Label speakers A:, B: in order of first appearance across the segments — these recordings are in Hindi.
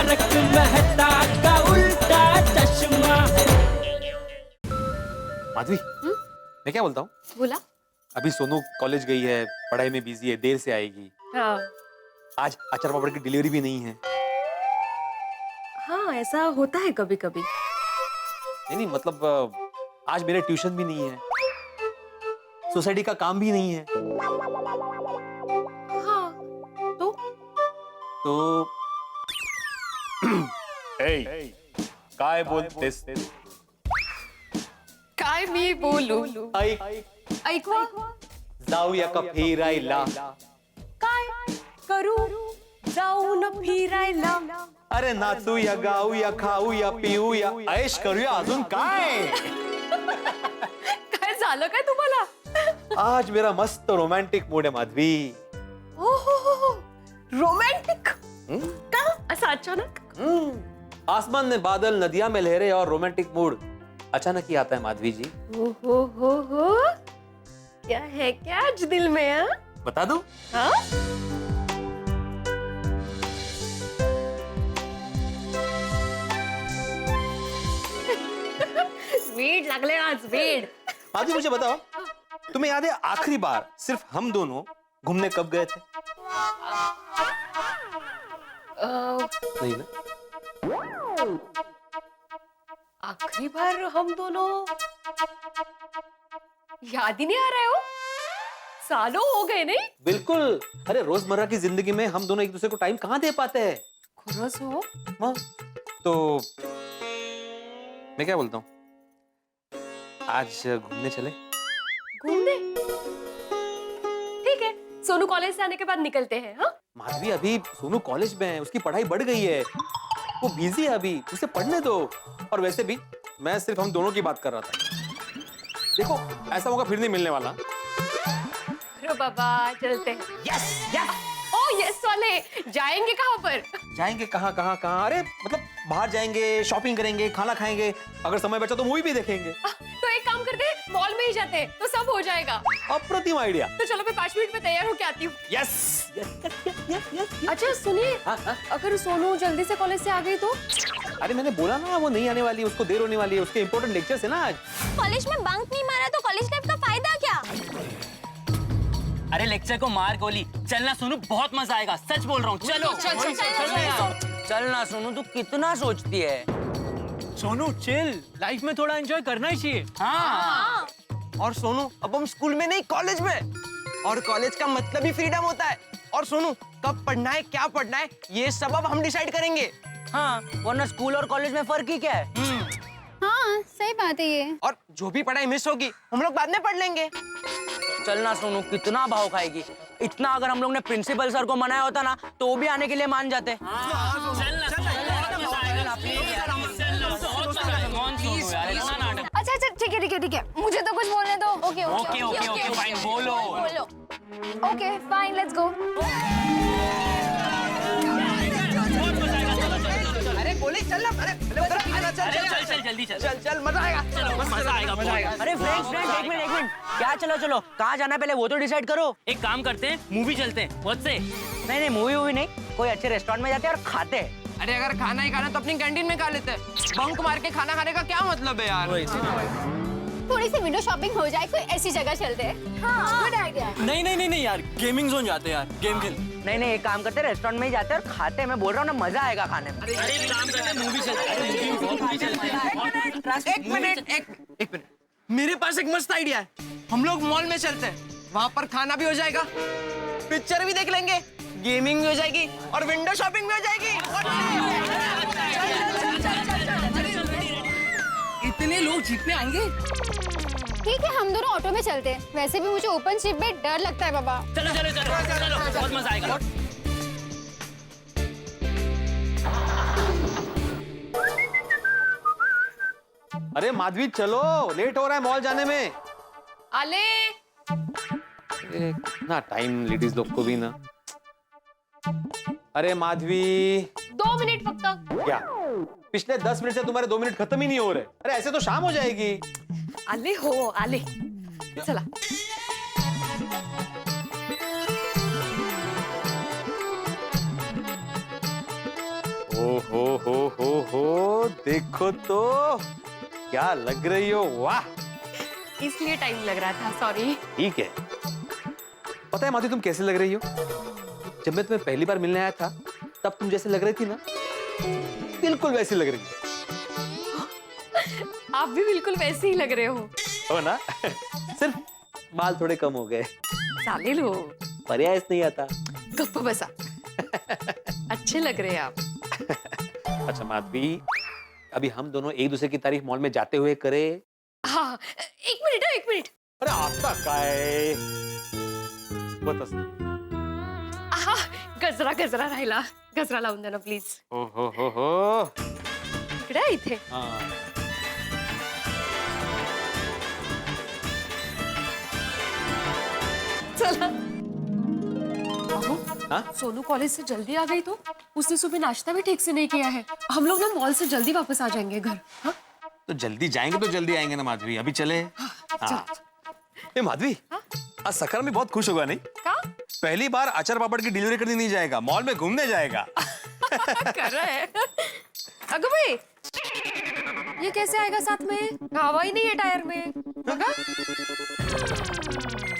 A: तारक मेहता का उल्टा चश्मा।
B: माधवी, मैं क्या बोलता हूँ?
C: बोला।
B: अभी सोनू कॉलेज गई है, पढ़ाई में बिजी है, देर से आएगी।
C: हाँ
B: आज अचार पापड़ की डिलीवरी भी नहीं है।
C: हाँ, ऐसा होता है कभी कभी।
B: नहीं मतलब आज मेरे ट्यूशन भी नहीं है, सोसाइटी का काम भी नहीं है।
C: हाँ तो
B: काय बोलतेस?
C: काय मी बोलू? ऐकवा
B: जाऊया का फिरायला?
C: काय करू? जाऊन फिरायला?
B: अरे नाचूया, गाऊया, खाऊया, पिऊया, ऐश करूया, अजून काय?
C: काय झालं काय तुम्हाला?
B: आज मेरा मस्त रोमांटिक मूड है माधवी।
C: हो रोमॅन्टिक का असं अचानक?
B: आसमान में बादल, नदियां में लहरें और रोमांटिक मूड अचानक ही आता है माधवी जी।
C: हो क्या है क्या आज दिल में? हाँ
B: बता दो।
C: हाँ वेड लागले आज वेड।
B: माधवी मुझे बताओ, तुम्हें याद है आखिरी बार सिर्फ हम दोनों घूमने कब गए थे? नहीं ना?
C: आखिरी बार हम दोनों याद ही नहीं आ रहे हो। सालों हो गए नहीं?
B: बिल्कुल। अरे रोजमर्रा की जिंदगी में हम दोनों एक दूसरे को टाइम कहाँ दे पाते हैं?
C: खरंच हो।
B: हाँ। तो मैं क्या बोलता हूँ, आज घूमने चले?
C: घूमने? ठीक है, सोनू कॉलेज से आने के बाद निकलते हैं। हाँ
B: माधवी, अभी सोनू कॉलेज में है, उसकी पढ़ाई बढ़ गई है, वो बिजी है अभी, उसे पढ़ने दो। और वैसे भी मैं सिर्फ हम दोनों की बात कर रहा था। देखो ऐसा मौका फिर नहीं मिलने वाला।
C: अरे बाबा चलते हैं।
B: Yes yes.
C: ओ यस वाले जाएंगे कहाँ पर?
B: जाएंगे कहाँ कहाँ कहाँ? अरे मतलब बाहर जाएंगे, शॉपिंग करेंगे, खाना खाएंगे, अगर समय बचा तो मूवी भी देखेंगे।
C: तो एक काम करते हैं, मॉल में ही जाते हैं, तो सब हो जाएगा।
B: अप्रतिम आइडिया।
C: तो चलो मैं 5 मिनट में तैयार होके आती हूँ।
B: Yes yes.
C: अच्छा सुनिए, अगर सोनू जल्दी से कॉलेज से आ गई तो?
B: अरे मैंने बोला ना वो नहीं आने वाली, उसको देर होने वाली है, उसके इंपॉर्टेंट लेक्चर्स है ना आज।
D: कॉलेज में बंक नहीं मारा तो कॉलेज लाइफ का फायदा क्या?
E: अरे लेक्चर को मार गोली, चलना सोनू, बहुत मजा आएगा, सच बोल रहा हूँ। चलो
F: चल ना सोनू, तू कितना सोचती है?
E: सोनू चिल, लाइफ में थोड़ा एंजॉय करना ही चाहिए। हाँ
F: और सोनू अब हम स्कूल में नहीं कॉलेज में, और कॉलेज का मतलब ही फ्रीडम होता है। और सोनू कब पढ़ना है, क्या पढ़ना है, ये सब अब हम डिसाइड करेंगे।
E: हाँ, वरना स्कूल और कॉलेज में फर्क ही क्या है?
D: हाँ सही बात है ये।
F: और जो भी पढ़ाई मिस होगी हम लोग बाद में पढ़ लेंगे।
E: चलना सोनू, कितना भाव खाएगी? इतना अगर हम लोग ने प्रिंसिपल सर को मनाया होता ना तो वो भी आने के लिए मान जाते।
D: अच्छा ठीक है मुझे तो कुछ बोलने दो। ओके
E: फाइन, बोलो।
D: Okay fine let's go.
F: अरे गोली चल ना,
E: चल जल्दी
F: चल मजा आएगा।
E: मजा आएगा।
F: अरे फ्रेंड्स एक मिनट, क्या चलो कहाँ जाना है पहले वो तो डिसाइड करो।
E: एक काम करते हैं, मूवी चलते हैं। बहुत से
F: नहीं मूवी नहीं, कोई अच्छे रेस्टोरेंट में जाते हैं और खाते हैं।
G: अरे अगर खाना ही खाना तो अपनी कैंटीन में खा लेते हैं। बंक मार के खाना खाने का क्या मतलब है यार?
D: थोड़ी सी विंडो शॉपिंग हो जाए, कोई ऐसी जगह चलते हैं। हाँ गुड आइडिया।
E: नहीं यार, गेमिंग जोन जाते हैं यार, गेम खेल।
F: नहीं एक काम करते हैं, रेस्टोरेंट में ही जाते हैं और खाते हैं। मैं बोल रहा हूँ ना, मजा आएगा खाने में।
E: अरे एक काम करते हैं, मूवी चलते हैं।
G: एक मिनट, मेरे पास एक मस्त आइडिया है। हम लोग मॉल में चलते हैं, वहाँ पर खाना भी हो जाएगा, पिक्चर भी देख लेंगे, गेमिंग भी हो जाएगी और विंडो शॉपिंग भी हो जाएगी।
E: इतने लोग जीप में आएंगे?
D: ठीक है हम दोनों ऑटो में चलते हैं। वैसे भी मुझे ओपन शिप में डर लगता है बाबा।
E: चलो बहुत मजा आएगा।
B: अरे माधवी चलो, लेट हो रहा है मॉल जाने में।
C: आले
B: ना टाइम लेडीज लोग को भी ना। अरे माधवी
C: 2 मिनिट फक्त।
B: क्या पिछले 10 मिनट से तुम्हारे 2 मिनट खत्म ही नहीं हो रहे? अरे ऐसे तो शाम हो जाएगी।
C: आले हो आले, चला।
B: हो देखो तो क्या लग रही हो, वाह।
C: इसलिए टाइम लग रहा था, सॉरी।
B: ठीक है। पता है माधवी तुम कैसे लग रही हो? जब मैं तुम्हें पहली बार मिलने आया था तब तुम जैसे लग रही थी ना, बिल्कुल वैसी लग रही हो।
C: आप भी बिल्कुल वैसे ही लग रहे हो
B: ना? सिर्फ बाल थोड़े कम हो गए।
C: चालेल हो।
B: पर्याय नहीं आता।
C: गप्प बसा। अच्छे लग रहे हैं आप।
B: अच्छा माधवी, अभी हम दोनों एक दूसरे की तारीफ मॉल में जाते हुए करें?
C: हाँ, एक मिनिट, एक मिनिट।
B: अरे आता काय बस।
C: गजरा राहिला, गजरा लावून द्या ना प्लीज.
B: हो
C: इकडे आहे इथे. चला.
B: हाँ?
C: सोनू कॉलेज से जल्दी आ गई तो उसने सुबह नाश्ता भी ठीक से नहीं किया है. हम लोग ना मॉल से जल्दी वापस आ जाएंगे घर. हाँ?
B: तो जल्दी जाएंगे तो जल्दी आएंगे ना माधवी, अभी चले. हाँ. ए माधवी, आज सखर में बहुत खुश होगा नहीं?
C: का?
B: पहली बार अचार पापड़ की डिलीवरी करने नहीं जाएगा, मॉल में घूमने जाएगा.
C: कर रहा है. अगो भाई, ये कैसे आएगा साथ में? हवा ही नहीं है टायर में.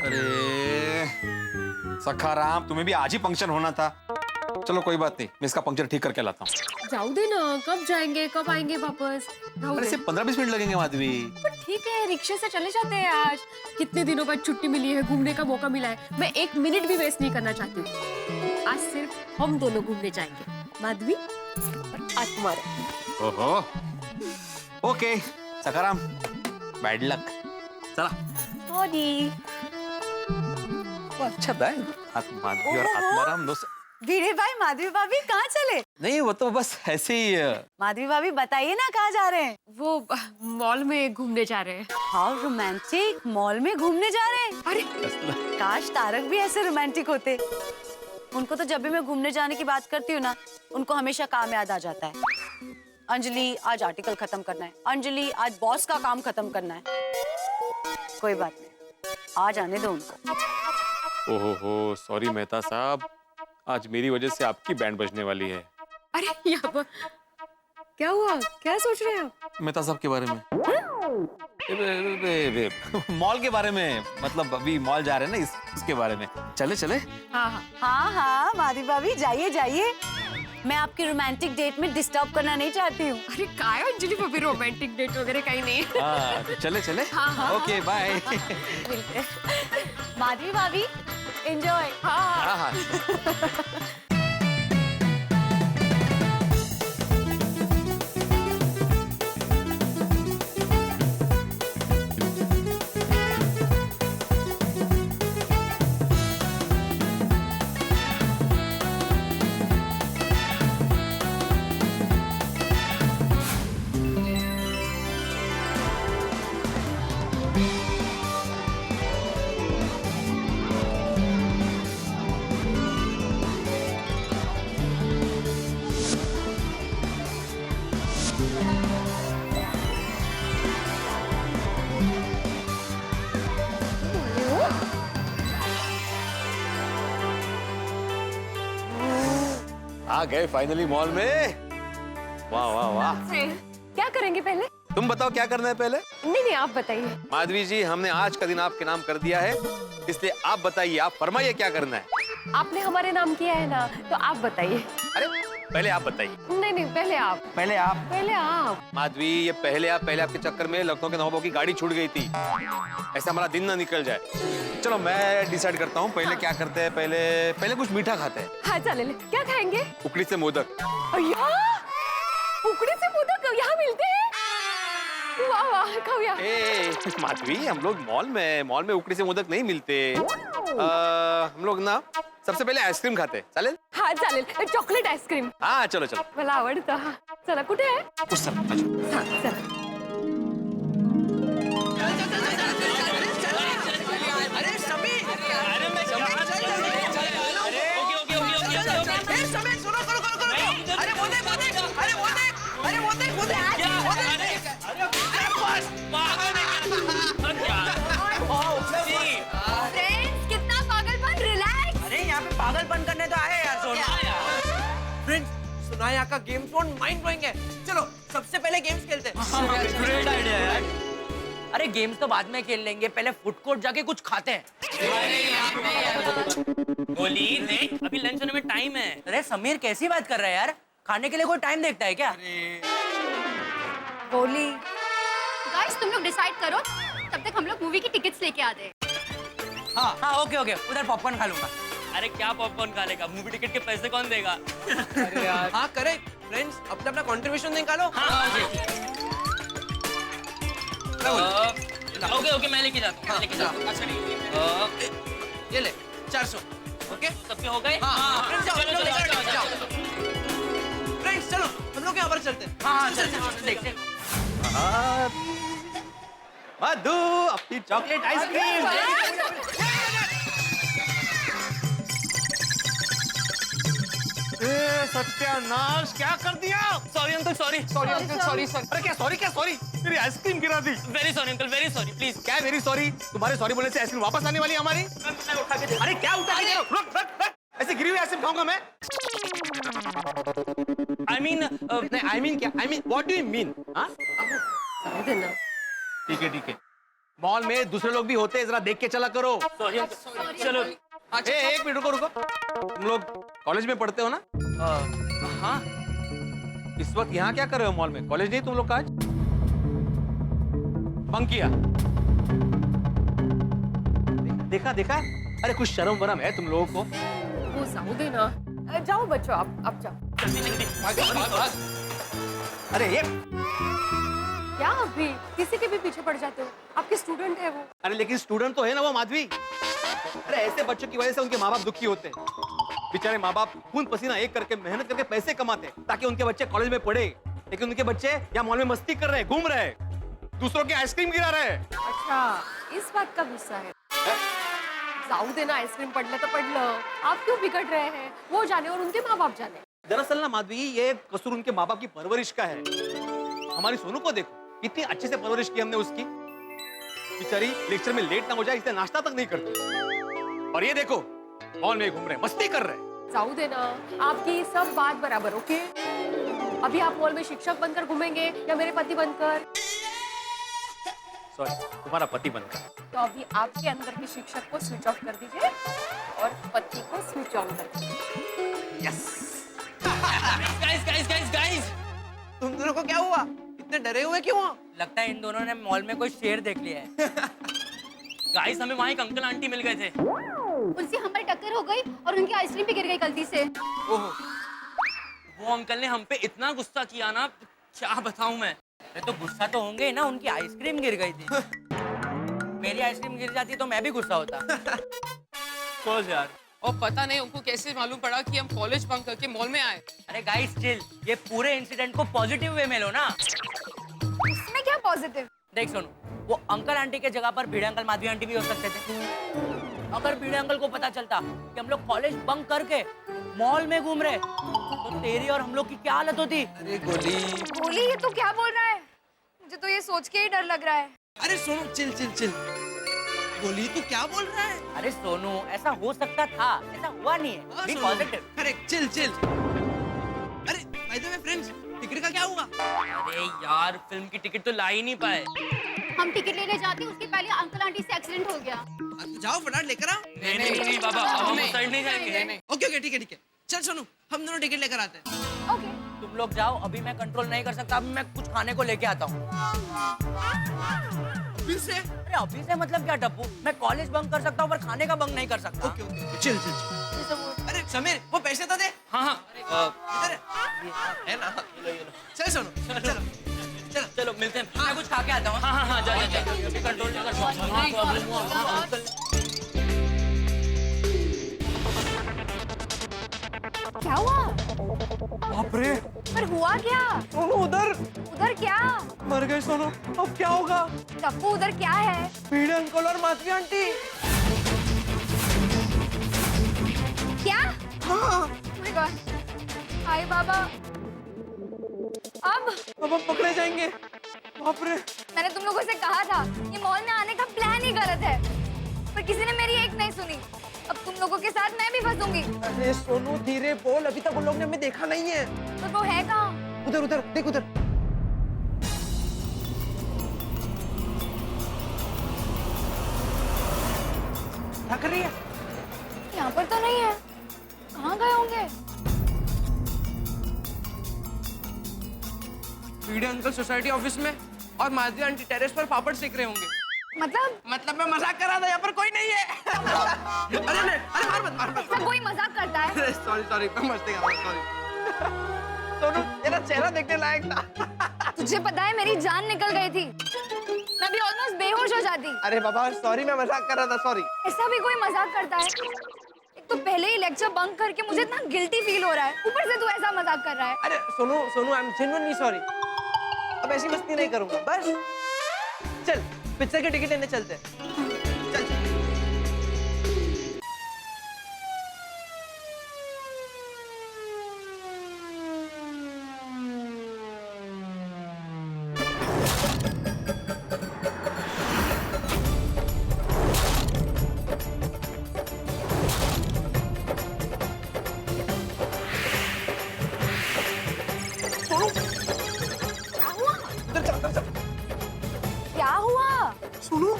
B: अरे सखाराम, तुम्हें भी आज ही पंक्चर होना था. चलो कोई बात नहीं, मैं इसका पंक्चर ठीक करके लाता हूँ.
C: जाऊ दे ना, कब जाएंगे, कब आएंगे वापस?
B: अरे सिर्फ 15-20 मिनट लगेंगे माधवी.
C: पर ठीक है, रिक्शे से चले जाते हैं आज. कितने दिनों बाद छुट्टी मिली है, घूमने का मौका मिला है. मैं एक मिनट भी वेस्ट नहीं करना चाहती हूँ. आज सिर्फ हम दोनों घूमने जाएंगे, माधवी और आज तुम्हारा.
B: ओहो, ओके सखाराम, बैड लक. चला. वो अच्छा था माधवी और आत्माराम दोस्त.
H: भिड़े भाई, माधवी भाभी कहाँ चले?
B: नहीं, वो तो बस ऐसे ही.
H: माधवी भाभी बताइए ना कहाँ जा रहे हैं?
C: वो मॉल में घूमने जा रहे हैं.
H: हाउ रोमांटिक, मॉल में घूमने जा रहे हैं.
C: अरे
H: काश तारक भी ऐसे रोमांटिक होते. उनको तो जब भी मैं घूमने जाने की बात करती हूँ ना, उनको हमेशा काम याद आ जाता है. अंजलि आज आर्टिकल खत्म करना है, अंजलि आज बॉस का काम खत्म करना है. कोई बात नहीं, आज आने दो उनको.
B: ओहो, सॉरी मेहता साहब, आज मेरी वजह से आपकी बैंड बजने वाली है.
C: अरे यहाँ पर क्या हुआ? क्या सोच रहे हैं आप?
B: मेहता साहब के बारे में. मॉल के बारे में, मतलब अभी मॉल जा रहे हैं ना, इसके बारे में. चले चले.
C: हाँ हाँ
H: हाँ हाँ माधवी भाभी, जाइए जाइए. मैं आपकी रोमांटिक डेट में डिस्टर्ब करना नहीं चाहती हूँ.
C: अरे काय अंजलि भाभी, रोमांटिक डेट वगैरह कहीं नहीं.
B: हाँ, चले चले.
C: हाँ.
B: Okay bye.
H: माधवी भाभी एंजॉय.
B: हाँ हाँ. आ गए फाइनली मॉल में. वाह वाह वाह.
C: क्या करेंगे पहले?
B: तुम बताओ क्या करना है पहले.
C: नहीं, आप बताइए.
B: माधवी जी, हमने आज का दिन आपके नाम कर दिया है, इसलिए आप बताइए, आप फरमाइए क्या करना है.
C: आपने हमारे नाम किया है ना, तो आप बताइए.
B: अरे पहले आप बताइए.
C: नहीं, पहले आप.
F: पहले आप.
C: पहले आप.
B: माधवी, ये पहले आप के चक्कर में लखनऊ के नवाबों की गाड़ी छूट गई थी. ऐसा हमारा दिन ना निकल जाए. चलो मैं डिसाइड करता हूँ, पहले क्या करते हैं. पहले कुछ मीठा खाते हैं.
C: हाँ चालेल. क्या खाएंगे?
B: उकड़ी से मोदक.
C: उकड़ी से मोदक यहाँ मिलते हैं? वाह वाह, खाऊया.
B: माधवी, हम लोग मॉल में उकड़ी से मोदक नहीं मिलते. हम लोग ना सबसे पहले आइसक्रीम खाते. चालेल?
C: हाँ चालेल. Chocolate ice cream.
B: हाँ चलो चलो.
C: मला आवडतं. चला, कुठे आहे?
B: उस तरफ. अच्छा.
C: हाँ चला.
G: अरे समीर, समीर सुनो, अरे वो देख,
D: फ्रेंड्स, कितना पागलपन. रिलैक्स.
E: अरे यहाँ पे पागलपन करने तो आए यार. सोना
G: फ्रेंड्स सुना, यहाँ का गेम जोन माइंड ब्लोइंग है। चलो सबसे पहले गेम्स खेलते हैं।
E: ग्रेट आइडिया यार। अरे गेम्स तो बाद में खेल लेंगे, पहले फूड कोर्ट जाके कुछ खाते हैं।
A: गोली देख, अभी लंच होने में टाइम है।
E: अरे समीर कैसी बात कर रहा है यार, खाने के लिए कोई टाइम देखता है क्या?
H: गोली
D: गाइस तुम लोग डिसाइड करो, तब तक हम लोग मूवी की टिकट्स लेके आते हैं।
E: हाँ ओके ओके, उधर पॉपकॉर्न खा लूंगा।
A: अरे क्या पॉपकॉर्न खा लेगा, मूवी टिकट के पैसे कौन देगा?
G: अरे यार हाँ करेक्ट फ्रेंड्स, अपना अपना कंट्रीब्यूशन निकालो।
A: ओके ओके, मैं लेके जाता हूँ, मैं लेके जाता हूँ। अच्छा नहीं,
G: ये ले 400। ओके
A: सबके हो गए?
G: फ्रेंड्स जाओ,
A: चलो, चलो,
G: जाओ,
A: चलो,
G: जाओ।
A: चलो।
G: फ्रेंड्स चलो हम लोग यहाँ पर चलते हैं।
E: हाँ चल देख।
B: मधु अपनी चॉकलेट आइसक्रीम। सत्यानाश, क्या कर दिया?
A: Sorry uncle, sorry
B: sorry uncle, sorry sorry. अरे क्या सॉरी, क्या सॉरी? मेरी आइसक्रीम गिरा दी।
A: Very sorry uncle, very sorry, please.
B: क्या वेरी सॉरी? तुम्हारे सॉरी बोलने से आइसक्रीम वापस आने वाली है हमारी?
A: मैं उठा के दे।
B: अरे क्या उठा के? रुक। ऐसे गिरी हुई आइसक्रीम खाऊंगा मैं?
A: आई मीन
B: नहीं, आई मीन क्या? I mean what do you mean? हाँ? ठीक है। मॉल में दूसरे लोग भी होते हैं, जरा देख के चला करो।
A: सॉरी अंकल, चलो।
B: एक मिनट रुको। तुम लोग कॉलेज में पढ़ते हो ना?
A: हाँ,
B: इस वक्त यहाँ क्या कर रहे हो मॉल में? कॉलेज नहीं तुम लोग का आज? बंक किया? देखा? अरे कुछ शर्म वरम है तुम लोगों को?
C: वो जाओ देना। जाओ बच्चों, आप जाओ।
B: अरे ये
C: क्या आप भी किसी के भी पीछे पड़ जाते हो? आपके स्टूडेंट है वो।
B: अरे लेकिन स्टूडेंट तो है ना वो माधवी। अरे ऐसे बच्चों की वजह से उनके माँ बाप दुखी होते हैं। बेचारे माँ बाप खून पसीना एक करके मेहनत करके पैसे कमाते हैं ताकि उनके बच्चे कॉलेज में पढ़े, लेकिन उनके बच्चे यहाँ मॉल में मस्ती कर रहे हैं, घूम रहे हैं, दूसरों की आइसक्रीम गिरा रहे हैं।
C: अच्छा, इस बात का गुस्सा है। जाओ देना, आइसक्रीम पढ़ ले तो पढ़ लो। आप क्यों बिगड़ रहे हैं? वो जाने और उनके माँ बाप जाने।
B: दरअसल ना माधवी, ये कसूर उनके माँ बाप की परवरिश का है। हमारी सोनू को देखो, कितनी अच्छे से परवरिश की हमने उसकी। बेचारी लेक्चर में लेट ना हो जाए इसलिए नाश्ता तक नहीं करती, और ये देखो मॉल में घूम रहे, मस्ती कर रहे।
C: जाओ देना, आपकी सब बात बराबर। ओके, अभी आप मॉल में शिक्षक बनकर घूमेंगे या मेरे पति बनकर?
B: सॉरी, तुम्हारा पति बनकर।
C: तो अभी आपके अंदर के शिक्षक को स्विच ऑफ कर दीजिए और पति को स्विच ऑन कर दीजिए।
A: गाइस,
G: तुम दोनों को क्या हुआ? इतने डरे हुए क्यों हो?
E: लगता है इन दोनों ने मॉल में कोई शेर देख लिया है।
A: गाइस, हमें वहाँ एक अंकल आंटी मिल गए थे।
D: उनसे हमारी टक्कर हो गई और उनकी आइसक्रीम भी गिर गई गलती से।
A: ओहो, वो अंकल ने हम पे इतना गुस्सा किया ना, क्या बताऊं मैं।
E: अरे तो गुस्सा तो होंगे ना, उनकी आइसक्रीम गिर गई थी। मेरी आइसक्रीम गिर जाती तो मैं भी गुस्सा होता।
A: कॉलेज यार,
I: और पता नहीं उनको कैसे मालूम पड़ा कि हम कॉलेज बंक करके मॉल में आए।
E: अरे गाइस चिल, ये पूरे इंसिडेंट को पॉजिटिव वे में लो ना।
D: इसमें क्या पॉजिटिव?
E: देख सुनो, वो अंकल आंटी के जगह पर भिड़े अंकल माधवी आंटी भी हो सकते थे। अगर भिड़े अंकल को पता चलता कि हम लोग कॉलेज बंक करके मॉल में घूम रहे, तो तेरी और हम लोग की क्या हालत होती?
G: अरे गोली,
D: ये तो क्या बोल रहा है? मुझे तो ये सोच के ही डर लग रहा है।
G: अरे सोनू चिल। गोली तू क्या बोल रहा है?
E: अरे सोनू, ऐसा हो सकता था, ऐसा हुआ नहीं है। Be positive.
G: Correct, chill. अरे by the way friends, ticket का क्या हुआ?
A: अरे यार, फिल्म की टिकट तो ला ही नहीं पाए।
D: हम टिकट लेने जाते उसके पहले अंकल आंटी से एक्सीडेंट हो गया।
G: तो जाओ फटाफट लेकर आओ।
A: नहीं बाबा, हम उस साइड नहीं जाएंगे।
G: ओके ठीक है। चल सोनू, हम दोनों टिकट लेकर आते हैं।
D: ओके।
E: तुम लोग जाओ, अभी मैं कंट्रोल नहीं कर सकता। अभी मैं कुछ खाने को लेके आता हूँ।
G: फिर से?
E: अरे अभी से मतलब क्या टप्पू, मैं कॉलेज बंक कर सकता हूँ पर खाने का बंक नहीं कर सकता।
G: Okay, chill. अरे समीर, वो पैसे तो दे।
A: हाँ,
G: इधर है ना? चल सोनू,
A: चलो मिलते हैं।
E: मैं कुछ खा के आता हूँ।
A: हाँ, जा।
E: अभी कंट्रोल नहीं कर सकता।
D: क्या हुआ?
G: बाप रे,
D: पर हुआ क्या?
G: सोनू उधर
D: क्या?
G: मर गए सोनू। अब क्या होगा?
D: टप्पू उधर क्या है?
G: भिड़े अंकल और माधवी आंटी।
D: क्या?
G: हाँ,
D: Oh my God! हाय बाबा। अब
G: हम पकड़े जाएंगे। बाप रे,
D: मैंने तुम लोगों से कहा था ये मॉल में आने का प्लान ही गलत है, पर किसी ने मेरी एक नहीं सुनी। अब तुम लोगों के साथ मैं भी फंसूंगी।
F: अरे सोनू धीरे बोल, अभी तक उन लोग ने हमें देखा नहीं है।
D: तो वो है कहाँ?
F: उधर उधर देख उधर। क्या कर रही है?
D: यहाँ पर तो नहीं है, कहाँ गए होंगे?
F: वीडियो अंकल सोसाइटी ऑफिस में और माधवी आंटी टेरेस पर पापड़ सेक रहे होंगे। मतलब मैं मजाक कर रहा था, यहाँ पर कोई नहीं है। अरे नहीं, अरे मार मत।
D: ऐसा कोई मजाक करता है?
F: सॉरी मैं मस्ती कर रहा हूँ, सॉरी। सोनू तेरा चेहरा देखने लायक था।
D: तुझे पता है मेरी जान निकल गई थी, मैं भी ऑलमोस्ट बेहोश हो जाती।
F: अरे बाबा सॉरी, मैं मजाक कर रहा था, सॉरी।
D: ऐसा भी कोई मजाक करता है? एक तो पहले ही लेक्चर बंक करके मुझे इतना गिल्टी फील हो रहा है, ऊपर से तू ऐसा मजाक कर रहा है।
F: अरे Sonu I am genuinely sorry. अब ऐसी मस्ती नहीं करूंगा, बस। चल पिक्चर की टिकट लेने चलते हैं। चल चल।
D: क्या हुआ?
F: सोनू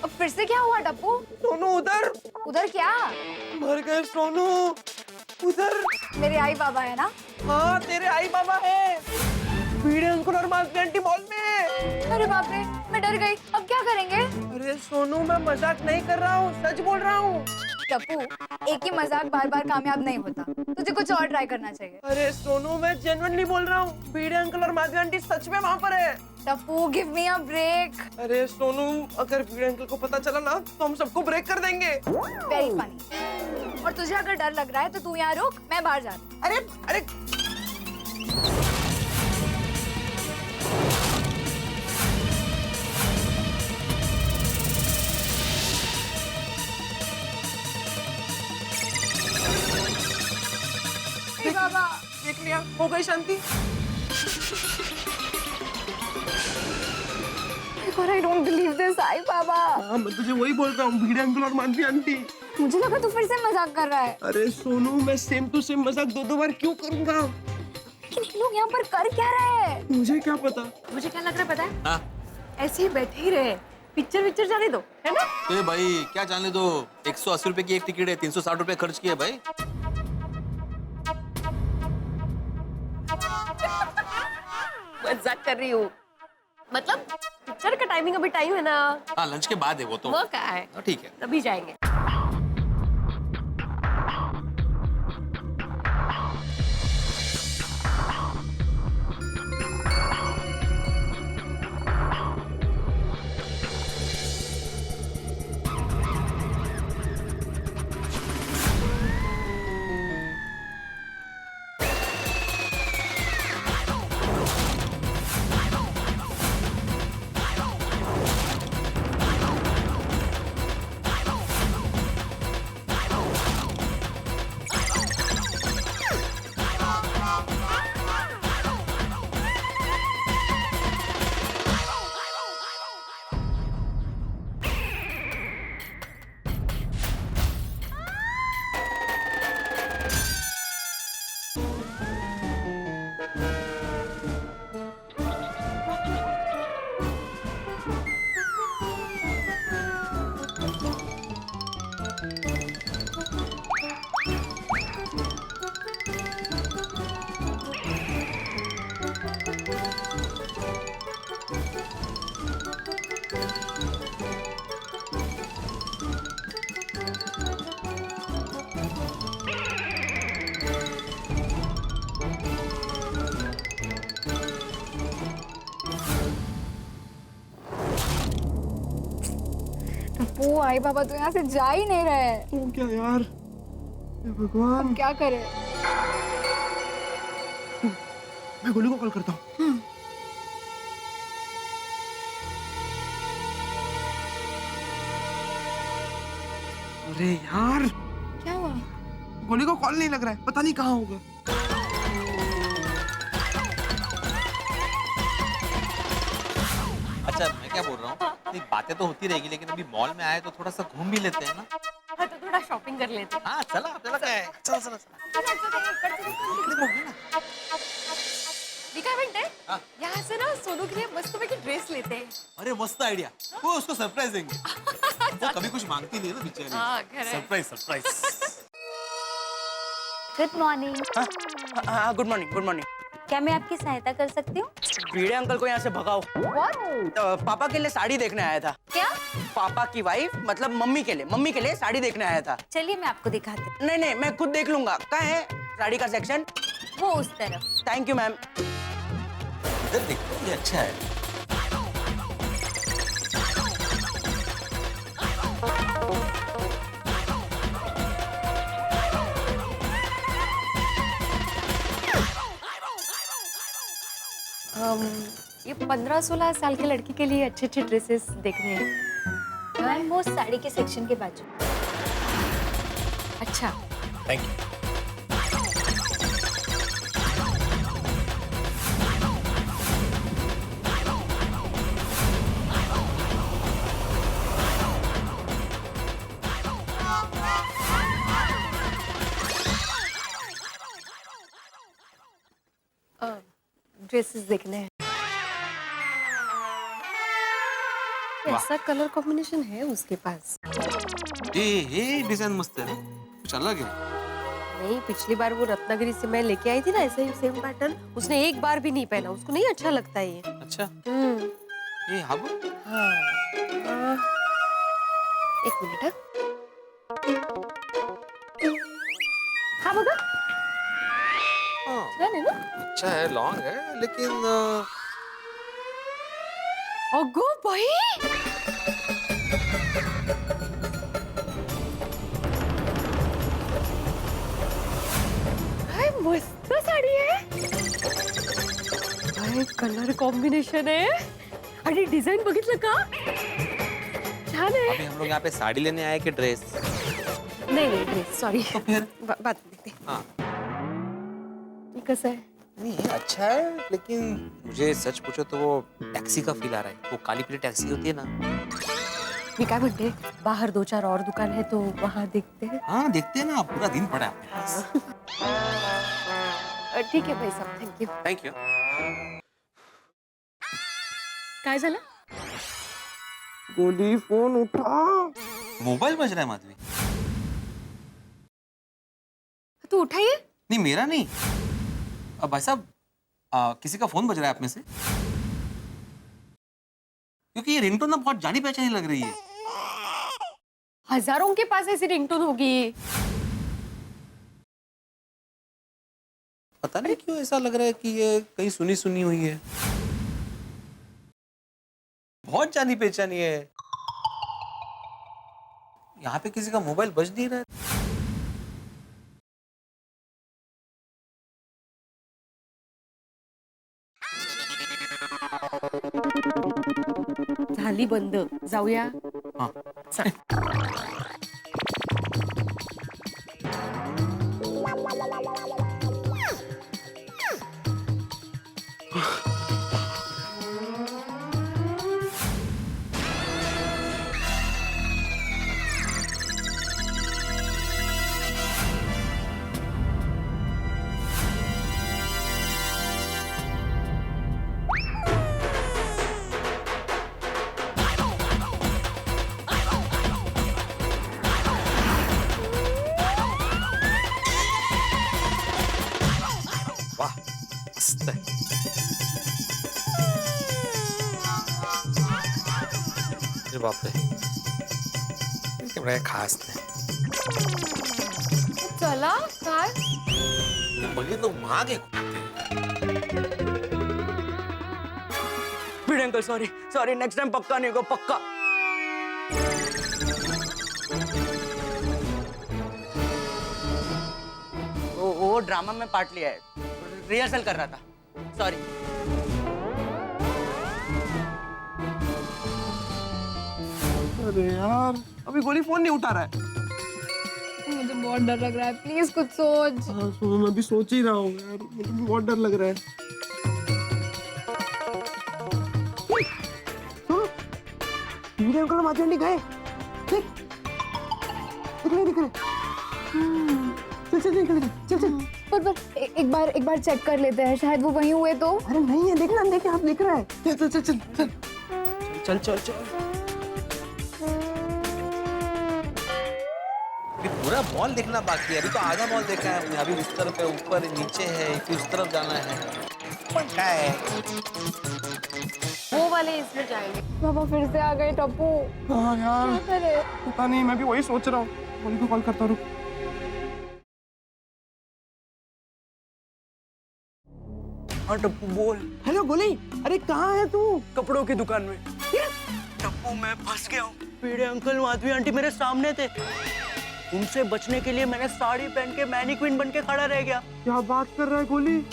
D: अब फिर से क्या हुआ टप्पू?
F: सोनू उधर
D: उधर क्या?
F: मर गए सोनू। उधर
D: मेरे आई बाबा है ना?
F: हाँ तेरे आई बाबा है, वीडियो अंकल और माधवी आंटी मॉल में।
D: अरे बाप रे, मैं डर गई, अब क्या करेंगे?
F: अरे सोनू मैं मजाक नहीं कर रहा हूँ, सच बोल रहा हूँ।
D: टप्पू, एक ही मजाक बार बार कामयाब नहीं होता, तुझे कुछ और ट्राई करना चाहिए।
F: अरे सोनू मैं जेन्युइनली बोल रहा हूँ, वीडियो अंकल और माधवी आंटी सच में वहाँ पर है।
D: Tappu give me a break.
F: अरे सोनू अगर वीडियो अंकल को पता चला ना तो हम सबको ब्रेक कर देंगे।
D: Very funny. और तुझे अगर डर लग रहा है तो तू यहाँ रुक, मैं बाहर जाती हूँ।
F: अरे अरे
D: बाबा
F: देख लिया, हो गई शांति।
D: I don't believe this, आई बाबा।
F: हाँ मैं तुझे वही बोल रहा हूँ, वीडियो अंकल और माधवी आंटी।
D: मुझे लगा तू फिर से मजाक कर रहा है।
F: अरे सोनू मैं सेम टू सेम मजाक दो बार क्यों करूंगा?
D: लेकिन ये लोग यहाँ पर कर क्या रहे हैं?
F: मुझे क्या पता।
C: मुझे क्या लग रहा है पता है?
B: हाँ
C: ऐसे ही बैठे ही रहे, पिक्चर जाने दो, है ना?
B: ए भाई क्या जाने दो, 180 रुपए की एक टिकट है, 360 रुपए खर्च किए भाई।
C: मजाक कर रही हूँ, मतलब पिक्चर का टाइमिंग अभी टाइम है ना।
B: हाँ लंच के बाद है वो तो।
C: वो क्या है,
B: हाँ, ठीक है।
C: तभी जाएंगे।
D: वो आई बाबा तो यहाँ से जा ही नहीं रहे।
F: तो क्या यार, हे भगवान।
D: अब क्या करे?
F: मैं गोलू को कॉल करता हूँ। अरे यार
D: क्या हुआ?
F: गोली को कॉल नहीं लग रहा है, पता नहीं कहाँ होगा।
B: अच्छा मैं क्या बोल रहा हूँ, नहीं, बातें तो होती रहेगी, लेकिन अभी मॉल में आए तो थोड़ा सा घूम भी लेते हैं ना।
C: हाँ तो थोड़ा शॉपिंग कर लेते हैं।
B: हाँ चला, आपल्याला काय, चला चला
C: मी काय म्हणते यहाँ से ना सोनू के लिए मस्तपैकी ड्रेस लेते हैं।
B: अरे मस्त आइडिया, वो उसको सरप्राइज देंगे। वो कभी कुछ मांगती नहीं है ना बेचारी।
C: हाँ, खैर है।
B: Surprise surprise.
H: Good morning.
E: हाँ गुड मॉर्निंग गुड मॉर्निंग।
H: क्या मैं आपकी सहायता कर सकती हूँ?
E: भिड़े अंकल को यहाँ से भगाओ। तो पापा के लिए साड़ी देखने आया था।
H: क्या?
E: पापा की वाइफ मतलब मम्मी के लिए साड़ी देखने आया था।
H: चलिए मैं आपको दिखाती हूँ।
E: नहीं नहीं मैं खुद देख लूंगा। कहाँ है साड़ी का सेक्शन?
H: वो उस तरफ।
E: Thank you ma'am.
B: इधर देखो, ये अच्छा है।
C: ये 15-16 साल के लड़की के लिए अच्छे अच्छे ड्रेसेस देखने हैं।
H: मैम वो साड़ी के सेक्शन के बाजू।
C: अच्छा
B: थैंक यू।
C: ड्रेसेस देखने हैं। ऐसा कलर कॉम्बिनेशन है उसके पास।
B: ये डिजाइन मस्त है, कुछ अलग है।
C: नहीं, पिछली बार वो रत्नागिरी से मैं लेके आई थी ना ऐसे ही सेम पैटर्न, उसने एक बार भी नहीं पहना, उसको नहीं अच्छा लगता है ये।
B: अच्छा,
C: हम्म।
B: ये हाँ
C: हाँ। एक मिनट। हाँ बघा, छान आहे ना?
B: अच्छा है, लॉन्ग है, लेकिन
C: अगो बाई, काय मस्त साडी आहे. काय कलर कॉम्बिनेशन आहे आणि डिझाइन बघितलं का? छान आहे.
B: अभी हम लोग यहाँ पे साड़ी लेने आए कि ड्रेस?
C: नहीं नहीं ड्रेस, सॉरी.
B: तो फिर
C: बात देखते.
B: हाँ
C: ये कसं आहे?
B: नहीं अच्छा है, लेकिन मुझे सच पूछो तो वो टैक्सी का फील आ रहा है। वो काली पीली टैक्सी होती है ना।
C: मी काय म्हणते, बाहर 2-4 और दुकान है तो वहाँ देखते हैं.
B: हाँ देखते हैं ना, पूरा दिन पड़ा है अपने पास।
C: ठीक है भाई साहब, थैंक यू.
B: Thank you.
C: काय झालं?
G: गोली फोन उठा।
B: मोबाइल बज रहा है माधवी।
C: तू उठाइए.
B: नहीं मेरा नहीं, अब भाई साहब किसी का फोन बज रहा है आप में से, क्योंकि ये रिंगटोन ना बहुत जानी पहचानी लग रही है।
C: हजारों के पास ऐसी रिंगटोन होगी.
B: पता नहीं क्यों ऐसा लग रहा है कि ये कहीं सुनी सुनी हुई है, बहुत जानी पहचानी है। यहाँ पे किसी का मोबाइल बज नहीं रहा है।
C: झाली बंद, जाऊया.
B: हाँ
C: चल.
B: वाह मस्त है। अरे बाप रे, ये बड़ा खास है।
C: चला काय?
B: बघितलं मागे
E: Bhide uncle sorry sorry, next time पक्का नहीं होगा, पक्का. वो ड्रामा में पार्ट लिया है, रिहर्सल कर रहा था. सॉरी.
G: अरे यार, अभी गोली फोन नहीं उठा रहा है।
D: मुझे बहुत डर लग रहा है, प्लीज कुछ सोच.
G: हाँ, सुनो मैं भी सोच ही रहा हूँ यार, मुझे भी बहुत डर लग रहा है। सुनो, भिड़े अंकल और माधवी आंटी गए। देख दिख रहे। चल निकल चल चल।
D: पर एक बार चेक कर लेते हैं, शायद वो वहीं हुए तो।
G: अरे नहीं है, देखना देख आप दिख रहा है। चल चल चल चल चल चल चल।
B: अभी पूरा मॉल देखना बाकी है। अभी तो आधा मॉल देखा है हमने। अभी इस तरफ है, ऊपर नीचे है, फिर उस तरफ जाना है। पर क्या है?
C: वो वाले इसमें जाएंगे।
D: पापा फिर से आ गए टप्पू।
G: हाँ यार
D: क्या करे?
G: पता नहीं, मैं भी वही सोच रहा हूँ। गोली को कॉल करता हूँ।
E: हाँ टप्पू बोल।
G: हेलो गोली, अरे कहाँ है तू?
E: कपड़ों की दुकान में। टप्पू मैं फंस गया हूँ। भिड़े अंकल माधवी आंटी मेरे सामने थे। उनसे बचने के लिए मैंने साड़ी पहन के मैनीक्वीन बन के खड़ा रह गया।
G: क्या बात कर रहा है गोली?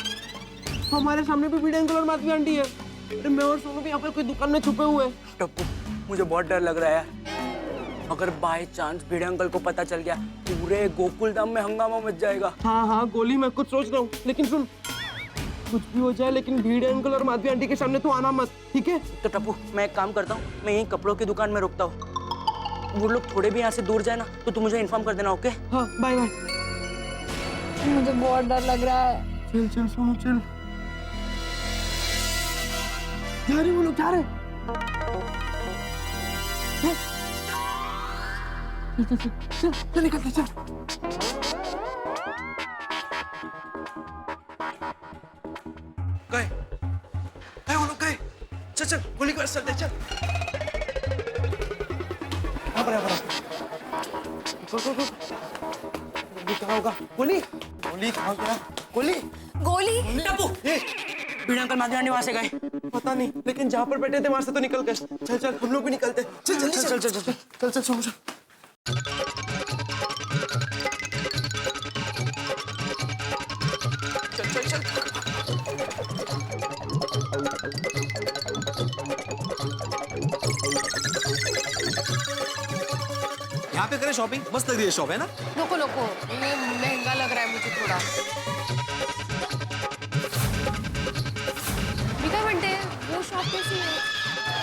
G: हमारे सामने भी भिड़े अंकल और माधवी आंटी है। अरे मैं और सोनू भी यहाँ पर कोई दुकान में छुपे हुए हैं।
E: टप्पू मुझे बहुत डर लग रहा है। अगर बाय चांस भिड़े अंकल को पता चल गया, पूरे गोकुल धाम में हंगामा मच जाएगा।
G: हाँ गोली, मैं कुछ सोच रहा हूँ, लेकिन सुन, कुछ भी हो जाए लेकिन भिड़े अंकल और माधवी आंटी के सामने तू आना मत, ठीक है?
E: तो टप्पू मैं एक काम करता हूँ, मैं यहीं कपड़ों की दुकान में रुकता हूँ। वो लोग थोड़े भी यहाँ से दूर जाए ना तो तू मुझे इन्फॉर्म कर देना, ओके?
G: हाँ बाय बाय।
D: मुझे बहुत डर लग रहा है।
G: चल चल सोनू चल। जा रहे वो लोग, जा रहे। चल चल चल चल निकलते चल।
F: गए वो लोग गए। चल चल गोली को चलते चल। गोली कहाँ होगा? गोली कहाँ गया? गोली
E: टप्पू भिड़े अंकल माधवी आंटी वहां से गए।
G: पता नहीं, लेकिन जहाँ पर बैठे थे वहां से तो निकल गए। चल चल हम लोग भी निकलते। चल चल चल चल चल चल चल चल सोनू चल।
B: यहाँ पे करें शॉपिंग, मस्त लग रही है शॉप, है ना?
C: नको नको, ये महंगा लग रहा है मुझे थोड़ा। मी काय म्हणते, वो शॉप कैसी है?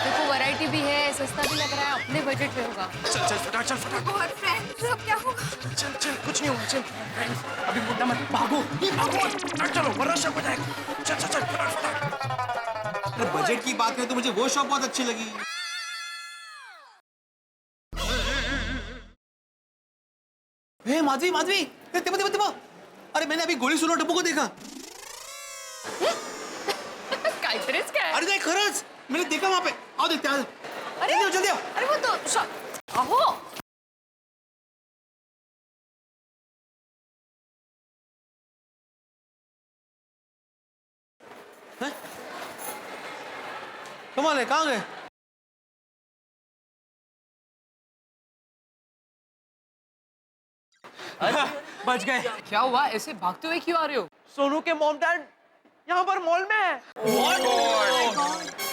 C: देखो वैरायटी भी है, सस्ता भी लग रहा है, अपने बजट में होगा।
F: चल चल फटाफट चल फटाफट।
D: और फ्रेंड्स अब क्या होगा?
F: चल चल कुछ नहीं होगा। चल अभी मुद्दा मत भागो मत। चलो वरना शक हो जाएगा। चल चल चल फटाफट।
B: अरे बजट की बात करें तो मुझे वो शॉप बहुत अच्छी लगी। हे माधवी माधवी, तेबा अरे मैंने अभी गोली सोनू टप्पू को देखा।
C: काहीतरीच काय?
B: अरे नहीं खरंच, मैंने देखा वहां पे। आओ देखते हैं।
C: अरे
B: जल्दी आओ।
C: अरे वो तो अहो
B: कमाल है, कहाँ गए?
G: बच गए।
I: क्या हुआ? ऐसे भागते हुए क्यों आ रहे हो?
G: सोनू के मॉम डैड यहाँ पर मॉल में है।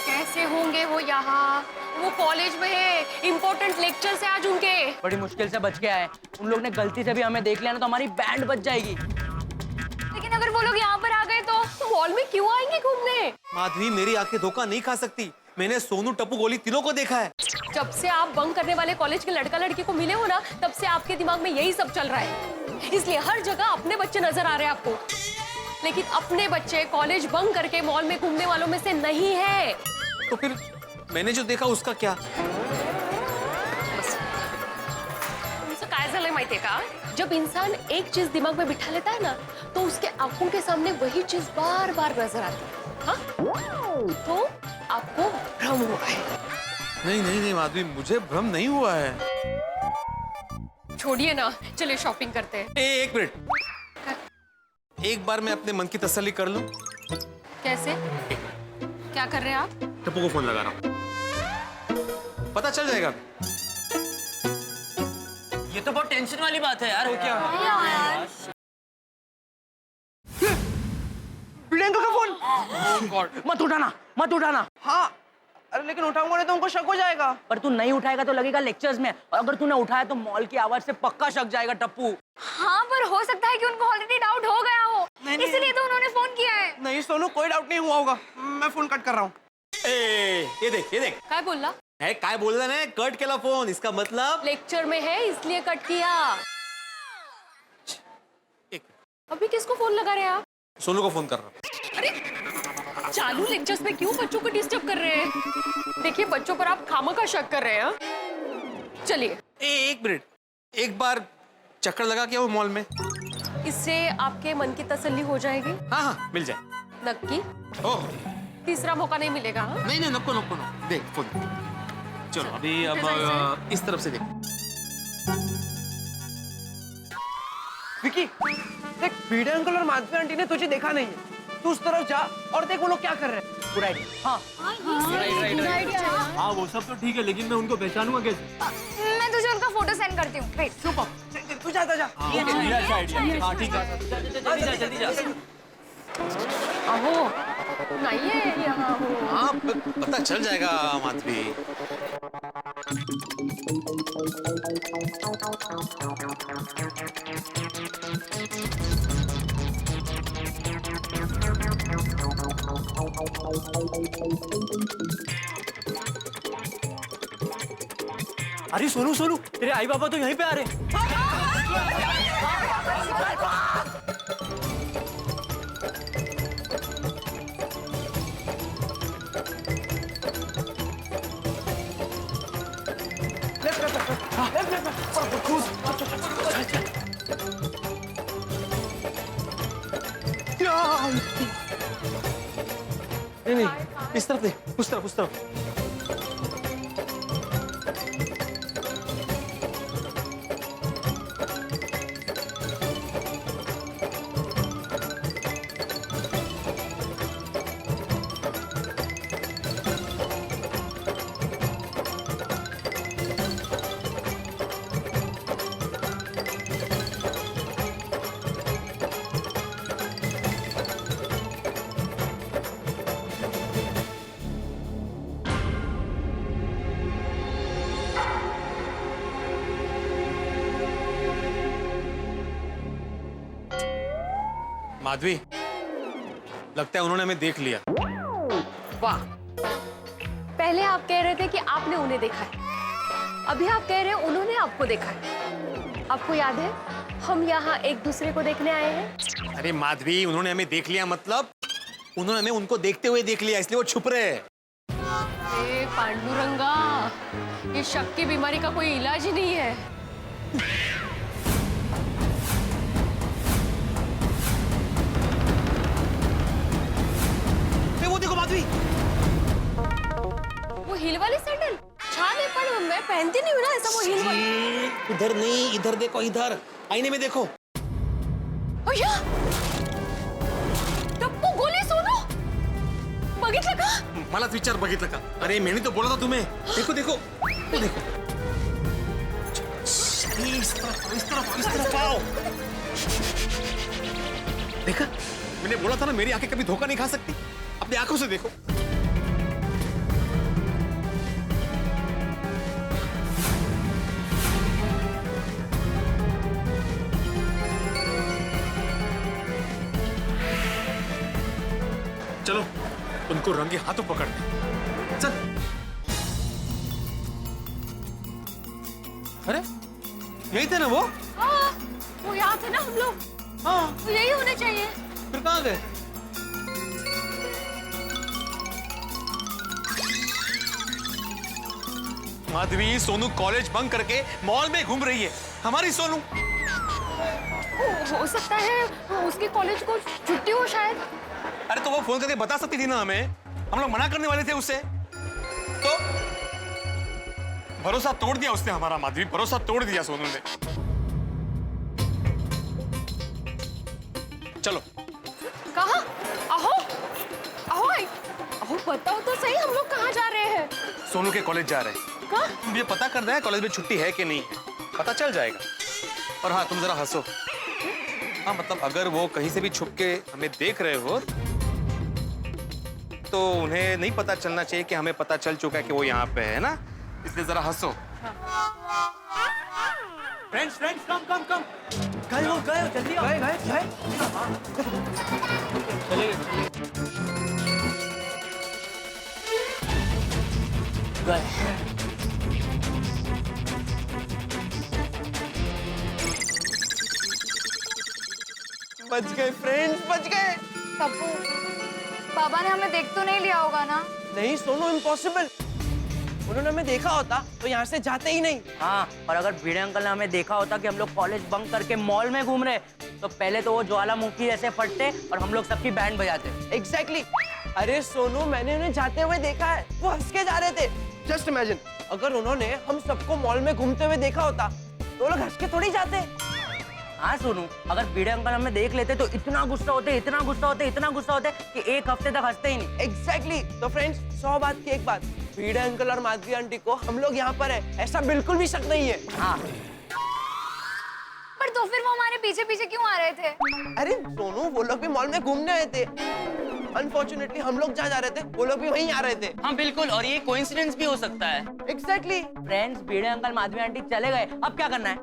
C: कैसे होंगे वो यहाँ? वो कॉलेज में है, इम्पोर्टेंट लेक्चर से आज उनके।
E: बड़ी मुश्किल से बच के आए। उन लोग ने गलती से भी हमें देख लिया ना तो हमारी बैंड बच जाएगी।
C: लेकिन अगर वो लोग यहाँ पर आ गए तो मॉल में क्यों आएंगे घूमने?
B: माधवी मेरी आंखें धोखा नहीं खा सकती। मैंने सोनू टप्पू गोली तीनों को देखा है।
C: जब से आप बंक करने वाले कॉलेज के लड़का लड़की को मिले हो ना, तब से आपके दिमाग में यही सब चल रहा है। इसलिए हर जगह अपने बच्चे नजर आ रहे हैं आपको, लेकिन अपने बच्चे कॉलेज बंक करके मॉल में घूमने वालों में से नहीं है।
B: तो फिर मैंने जो देखा उसका क्या?
C: तुमचं काय झालंय माहितीये का? जब इंसान एक चीज दिमाग में बिठा लेता है ना, तो उसके आंखों के सामने वही चीज बार बार नजर आती है। हाँ? तो आपको भ्रम हुआ है।
B: नहीं नहीं नहीं माधवी, मुझे भ्रम नहीं हुआ है।
C: छोड़िए ना, चलिए शॉपिंग करते हैं।
B: एक मिनट, एक बार मैं अपने मन की तसल्ली कर लूं।
C: कैसे? क्या कर रहे हैं आप?
B: टप्पू को फोन लगा रहा हूं, पता चल जाएगा।
A: ये तो बहुत टेंशन वाली बात है यार।
G: क्या? भिड़े अंकल का फोन।
E: मत उठाना।
G: हाँ अरे लेकिन उठाऊंगा नहीं तो उनको शक हो जाएगा।
E: पर तू नहीं उठाएगा तो लगेगा लेक्चर्स में, और अगर तूने उठाया तो मॉल की आवाज से पक्का शक जाएगा टप्पू।
D: हाँ पर हो सकता है कि उनको ऑलरेडी डाउट हो गया हो, इसीलिए तो उन्होंने फोन किया है।
G: नहीं सोनू, कोई डाउट नहीं हुआ होगा। मैं फोन कट कर रहा हूँ।
B: ये देख
C: काय बोलला?
B: है काय बोलला ना, कट केला फोन, इसका मतलब
C: लेक्चर में है इसलिए कट किया। अभी किसको फोन लगा रहे हैं आप?
B: सोनू को फोन कर रहा हूँ।
C: अरे चालू लेक्चर्स में क्यों बच्चों को डिस्टर्ब कर रहे हैं? देखिए बच्चों पर आप खामखा शक कर रहे हैं। हाँ? चलिए।
B: एक मिनट, एक बार चक्कर लगा के वो मॉल में।
C: इससे आपके मन की तसल्ली हो जाएगी।
B: हाँ हाँ मिल जाए।
C: नक्की?
B: ओह
C: तीसरा मौका नहीं मिलेगा। हाँ?
B: नहीं नहीं, नको नको नको, देख फोन। चलो अभी अब इस तरफ से देख।
G: विकी देख, भिड़े अंकल और माधवी आंटी ने तुझे देखा नहीं है। तू उस तरफ जा और देख वो लोग क्या कर रहे हैं। Good idea. हाँ
B: हाँ वो सब तो ठीक है, लेकिन मैं उनको पहचानूंगा कैसे?
D: मैं तुझे उनका फोटो सेंड करती हूँ। वेट।
G: सुपर, तू जाता जा।
B: हाँ ठीक है।
A: जल्दी जा।
C: अहो नहीं है यहाँ हो।
B: हाँ पता चल जाएगा माधवी।
E: अरे सोनू सोनू, तेरे आई बाबा तो यहीं पे आ रहे हैं।
B: नहीं नहीं, इस तरफ दे, उस तरफ उस तरफ। माधवी, लगता है उन्होंने हमें देख लिया।
C: वाह, पहले आप कह रहे थे कि आपने उन्हें देखा है, अभी आप कह रहे हैं उन्होंने आपको देखा है। आपको याद है हम यहाँ एक दूसरे को देखने आए हैं?
B: अरे माधवी, उन्होंने हमें देख लिया मतलब उन्होंने हमें उनको देखते हुए देख लिया, इसलिए वो छुप रहे हैं।
C: ए पांडुरंगा, ये शक की बीमारी का कोई इलाज ही नहीं है।
B: वो देखो माधवी,
C: वो हील वाली सैंडल छाने पर मैं पहनती नहीं हूँ ना ऐसा वो हील वाली।
B: इधर नहीं, इधर देखो, इधर आईने में देखो।
C: अय्या! टप्पू गोली सोनू, बघितलं का?
B: मलाच विचार बघितलं का? अरे मैंने तो बोला था तुम्हें। देखो देखो, वो देखो। इस तरफ आओ। देखा, मैंने बोला था ना, मेरी आंखें कभी धोखा नहीं खा सकती। अपनी आंखों से देखो। चलो उनको रंगे हाथों पकड़ते। चल। अरे यही थे ना वो?
C: हाँ, वो यहाँ थे ना हम लोग।
B: हाँ,
C: वो यही होने चाहिए।
B: फिर कहाँ गए? माधवी, सोनू कॉलेज बंक करके मॉल में घूम रही है। हमारी सोनू।
C: हो सकता है उसके कॉलेज को छुट्टी हो शायद।
B: अरे तो वो फोन करके बता सकती थी ना हमें, हम लोग मना करने वाले थे उससे। तो भरोसा तोड़ दिया उसने हमारा। माधवी, भरोसा तोड़ दिया सोनू ने। चलो।
C: कहाँ? अहो, अहो, अहो बताओ तो सही, हम लोग कहाँ जा रहे हैं?
B: सोनू के कॉलेज जा रहे हैं।
C: कहाँ?
B: मुझे पता करना है कॉलेज में छुट्टी है कि नहीं है, पता चल जाएगा। और हाँ, तुम जरा हंसो। हाँ मतलब अगर वो कहीं से भी छुप के हमें देख रहे हो तो उन्हें नहीं पता चलना चाहिए कि हमें पता चल चुका है कि वो यहाँ पे है ना, इसलिए जरा हंसो।
E: फ्रेंड्स फ्रेंड्स कम कम कम, गए हो जल्दी आओ। गए
G: बच गए फ्रेंड्स, बच गए।
D: टप्पू, बाबा ने हमें देख तो नहीं लिया होगा ना?
G: नहीं सोनू, इम्पॉसिबल। उन्होंने हमें देखा होता तो यहाँ से जाते ही नहीं।
E: हाँ, और अगर भिड़े अंकल ने हमें देखा होता कि हम लोग कॉलेज बंक करके मॉल में घूम रहे, तो पहले तो वो ज्वालामुखी ऐसे फटते और हम लोग सबकी बैंड बजाते।
G: एग्जैक्टली। अरे सोनू, मैंने उन्हें जाते हुए देखा है, वो हंस के जा रहे थे। जस्ट इमेजिन, अगर उन्होंने हम सबको मॉल में घूमते हुए देखा होता तो वो लोग हंस के थोड़ी जाते।
E: हाँ सोनू, अगर भिड़े अंकल हमें देख लेते तो इतना गुस्सा होते, इतना गुस्सा होते, इतना गुस्सा होते कि एक हफ्ते तक हंसते ही नहीं।
G: एग्जैक्टली। तो फ्रेंड्स, 100 बात की एक बात, भिड़े अंकल और माधवी आंटी को हम लोग यहाँ पर है ऐसा बिल्कुल भी शक नहीं है।
E: हाँ,
D: पर तो फिर वो हमारे पीछे पीछे क्यों आ रहे थे?
G: अरे सोनू, वो लोग भी मॉल में घूमने आए थे। अनफॉर्चुनेटली हम लोग जहाँ जा रहे थे वो लोग भी वहीं आ रहे थे।
A: हाँ बिल्कुल, और ये कोइंसिडेंस भी हो सकता है।
G: एग्जैक्टली।
E: फ्रेंड्स, भिड़े अंकल माधवी आंटी चले गए, अब क्या करना है?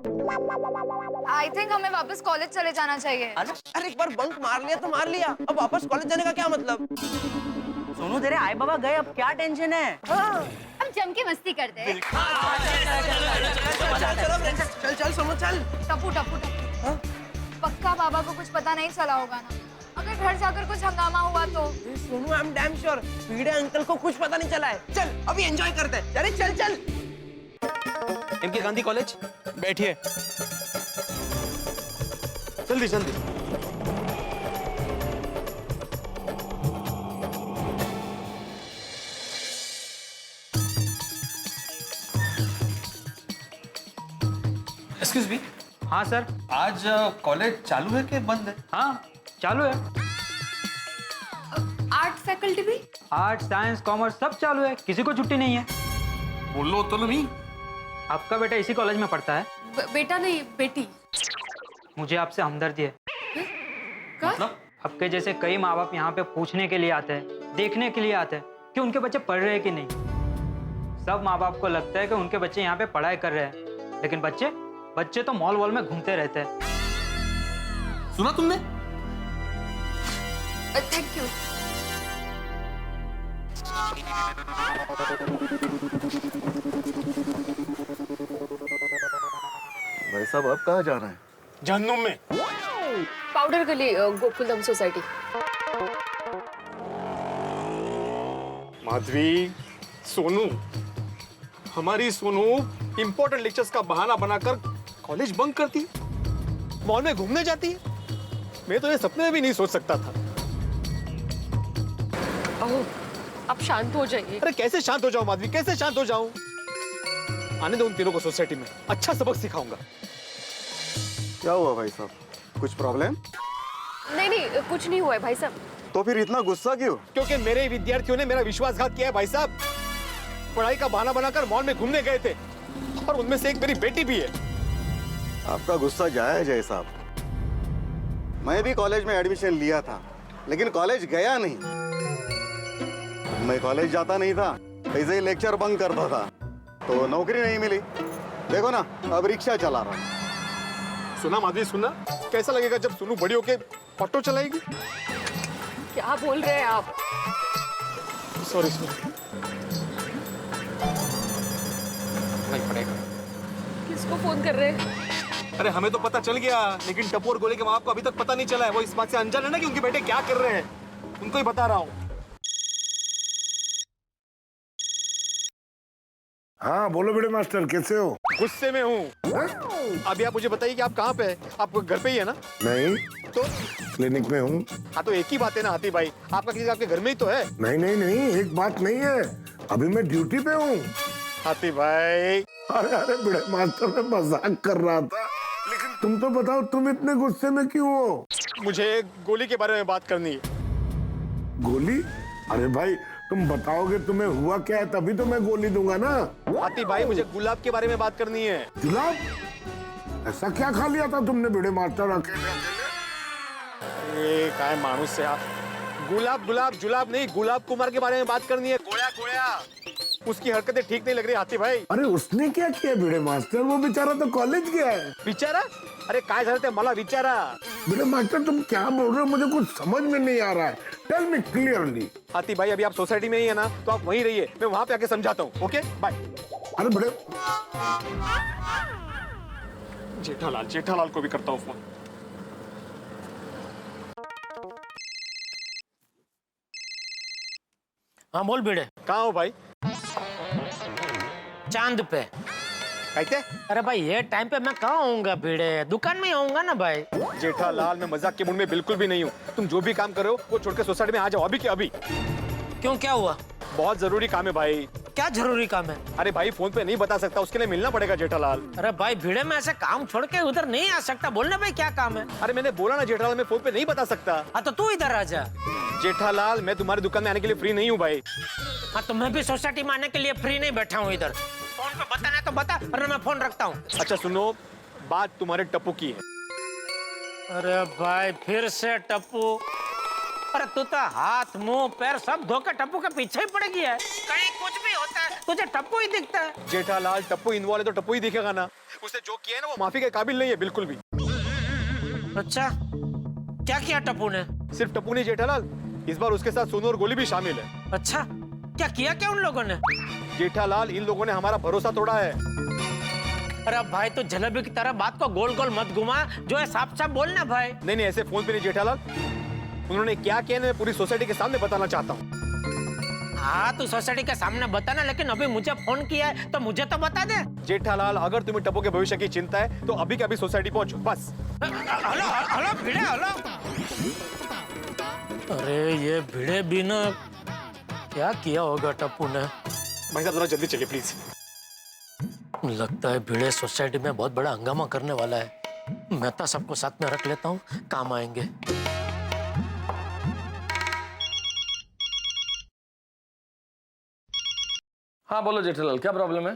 D: आई थिंक हमें वापस कॉलेज चले जाना चाहिए।
G: अरे एक बार बंक मार लिया तो मार लिया, अब वापस कॉलेज जाने का क्या मतलब?
E: सोनू, तेरे आई बाबा गए, अब क्या टेंशन है?
D: हम जम के मस्ती करते हैं।
G: चल चल सोनू चल।
D: टप्पू टप्पू टप्पू, पक्का बाबा को कुछ पता नहीं चला होगा ना? अगर घर जाकर कुछ हंगामा हुआ तो?
G: Sonu, I am damn sure Bhide uncle को कुछ पता नहीं चला है। चल अभी एंजॉय करते हैं। अरे चल चल।
B: एमके गांधी कॉलेज, बैठिए। जल्दी जल्दी।
J: Excuse me.
B: हाँ सर।
J: आज कॉलेज चालू है कि बंद है?
K: हाँ चालू है।
C: आर्ट फैकल्टी भी?
K: आर्ट साइंस कॉमर्स सब चालू है, किसी को छुट्टी नहीं है।
J: बोलो तो नहीं।
K: आपका बेटा इसी कॉलेज में पढ़ता है।
C: बेटा नहीं, बेटी।
K: मुझे आपसे हमदर्दी है।
J: मतलब?
K: आपके जैसे कई माँ बाप यहाँ पे पूछने के लिए आते हैं, देखने के लिए आते हैं कि उनके बच्चे पढ़ रहे हैं कि नहीं। सब माँ बाप को लगता है कि उनके बच्चे यहाँ पे पढ़ाई कर रहे हैं, लेकिन बच्चे तो मॉल वॉल में घूमते रहते हैं।
J: सुना तुमने?
C: Thank you.
L: भाई साहब, अब कहाँ जा रहे हैं?
B: जहन्नुम में।
C: पाउडर गली, गोकुलधाम सोसाइटी।
B: माधवी, सोनू, हमारी सोनू इंपॉर्टेंट लेक्चर्स का बहाना बनाकर कॉलेज बंक करती, मॉल में घूमने जाती है। मैं तो ये सपने में भी नहीं सोच सकता था।
C: आप शांत हो जाइए।
B: अरे कैसे शांत हो जाऊं माधवी, कैसे शांत हो जाऊं? आने दो उन तीनों को सोसाइटी में, अच्छा सबक सिखाऊंगा।
L: क्या हुआ भाई साहब, कुछ प्रॉब्लम?
C: नहीं, कुछ नहीं हुआ है भाई साहब।
L: तो फिर इतना गुस्सा क्यों?
B: क्योंकि मेरे विद्यार्थियों ने मेरा विश्वासघात किया है भाई साहब। पढ़ाई का बहाना बनाकर मॉल में घूमने गए थे, और उनमें से एक मेरी बेटी भी है।
L: आपका गुस्सा जायज है साहब। मैं भी कॉलेज में एडमिशन लिया था, लेकिन कॉलेज गया नहीं। मैं कॉलेज जाता नहीं था, ऐसे ही लेक्चर बंक करता था, तो नौकरी नहीं मिली। देखो ना, अब रिक्शा चला रहा हूं।
B: सुना माधवी, सुना? कैसा लगेगा जब सोनू बड़ी होके ऑटो चलाएगी?
C: क्या बोल रहे हैं आप?
B: Sorry sorry. नहीं पड़ेगा।
C: किसको फोन कर रहे हैं?
B: अरे हमें तो पता चल गया, लेकिन टप्पू और गोले के माँ बाप को अभी तक पता नहीं चला है। वो इस बात से अनजान है ना कि उनके बेटे क्या कर रहे हैं। उनको ही बता रहा हूँ।
M: हाँ बोलो बड़े मास्टर, कैसे हो?
B: गुस्से में हूँ। अभी आप मुझे बताइए कि आप कहाँ पे हैं? आप घर पे ही है ना?
M: नहीं
B: तो
M: क्लिनिक में हूँ।
B: हाँ तो एक ही बात है ना हाथी भाई, आपका किसी आपके घर में ही तो है।
M: नहीं नहीं नहीं, एक बात नहीं है, अभी मैं ड्यूटी पे हूँ।
B: हाथी भाई,
M: अरे अरे बड़े मास्टर, मैं मजाक कर रहा था, लेकिन तुम तो बताओ, तुम इतने गुस्से में क्यों हो?
B: मुझे गोली के बारे में बात करनी है।
M: गोली? अरे भाई तुम बताओगे तुम्हें हुआ क्या है, तभी तो मैं गोली दूंगा ना।
B: हाथी भाई, मुझे गुलाब के बारे में बात करनी है।
M: गुलाब? ऐसा क्या खा लिया था तुमने बड़े मास्टर अकेले अकेले?
B: काय मानुस से आप। गुलाब गुलाब जुलाब नहीं, गुलाब कुमार के बारे में बात करनी है। गोया गोया, उसकी हरकतें ठीक नहीं लग रही हाथी भाई।
M: अरे उसने क्या किया बड़े मास्टर? वो बेचारा तो कॉलेज गया है।
B: बेचारा? अरे काय झालं ते मला विचारा।
M: बड़े मास्टर तुम क्या बोल रहे हो, मुझे कुछ समझ में नहीं आ रहा है, टेल मी क्लियरली।
B: हाथी भाई, अभी आप सोसाइटी में ही है ना, तो आप वहीं रहिए, मैं वहां पे आके समझाता हूँ। Okay bye.
M: अरे बड़े
B: जेठालाल को भी करता हूँ फोन।
N: हाँ बोल भिड़े।
B: कहाँ हो भाई?
N: चांद पे।
B: कहते?
N: अरे भाई ये टाइम पे मैं कहाँ होऊंगा भिड़े? दुकान में ही होऊंगा ना भाई।
B: जेठालाल, मैं मजाक के मूड में बिल्कुल भी नहीं हूँ। तुम जो भी काम कर रहे हो वो छोड़ के सोसाइटी में आ जाओ अभी के अभी।
N: क्यों, क्या हुआ?
B: बहुत जरूरी काम है भाई।
N: क्या जरूरी काम है?
B: अरे भाई फोन पे नहीं बता सकता, उसके लिए मिलना पड़ेगा जेठालाल।
N: अरे भाई भिड़े, मैं ऐसे काम छोड़ के उधर नहीं आ सकता। बोलना भाई क्या काम है?
B: अरे मैंने बोला ना जेठालाल, मैं फोन पे नहीं बता सकता।
N: हाँ तो तू इधर आ जा।
B: जेठालाल, मैं तुम्हारी दुकान में आने के लिए फ्री नहीं हूँ भाई।
N: हाँ तो मैं भी सोसाइटी में आने के लिए फ्री नहीं बैठा हूँ इधर। फोन पे बताना है तो बता, वरना मैं फोन रखता हूँ।
B: अच्छा सुनो, बात तुम्हारे टप्पू की है।
N: अरे भाई फिर से टप्पू? अरे तू तो हाथ मुंह पैर सब धोकर टप्पू के पीछे ही पड़ गया है। कहीं कुछ भी होता है तुझे टप्पू ही दिखता है।
B: जेठालाल, टप्पू इन्वॉल्व है तो टप्पू ही दिखेगा ना। उसने जो किया है ना वो माफी के काबिल नहीं है बिल्कुल भी।
N: अच्छा, क्या किया टप्पू ने?
B: सिर्फ टप्पू नहीं जेठालाल, इस बार उसके साथ सोनू और गोली भी शामिल है।
N: अच्छा, क्या किया क्या उन लोगों ने?
B: जेठालाल, इन लोगों ने हमारा भरोसा तोड़ा है।
N: अरे भाई तो जलेबी की तरह बात को गोल गोल मत घुमा, जो है साफ साफ बोलना भाई।
B: नहीं नहीं, ऐसे फोन पे नहीं जेठालाल। उन्होंने क्या किया मैं पूरी सोसाइटी के सामने बताना चाहता हूँ।
N: हाँ तू सोसाइटी के सामने बताना, लेकिन अभी मुझे फोन किया है तो मुझे तो बता दे।
B: जेठालाल, अगर तुम्हें टप्पू के भविष्य की चिंता है तो अभी के अभी सोसाइटी पहुंचो बस।
N: हेलो हेलो भिड़े, हेलो। अरे ये भिड़े भी ना, क्या किया होगा टप्पू ने?
B: भाई साहब जरा जल्दी चलिए प्लीज।
N: लगता है भिड़े सोसाइटी में बहुत बड़ा हंगामा करने वाला है। मैं तो सबको साथ में रख लेता हूँ, काम आएंगे।
J: हाँ बोलो जेठालाल, क्या प्रॉब्लम है?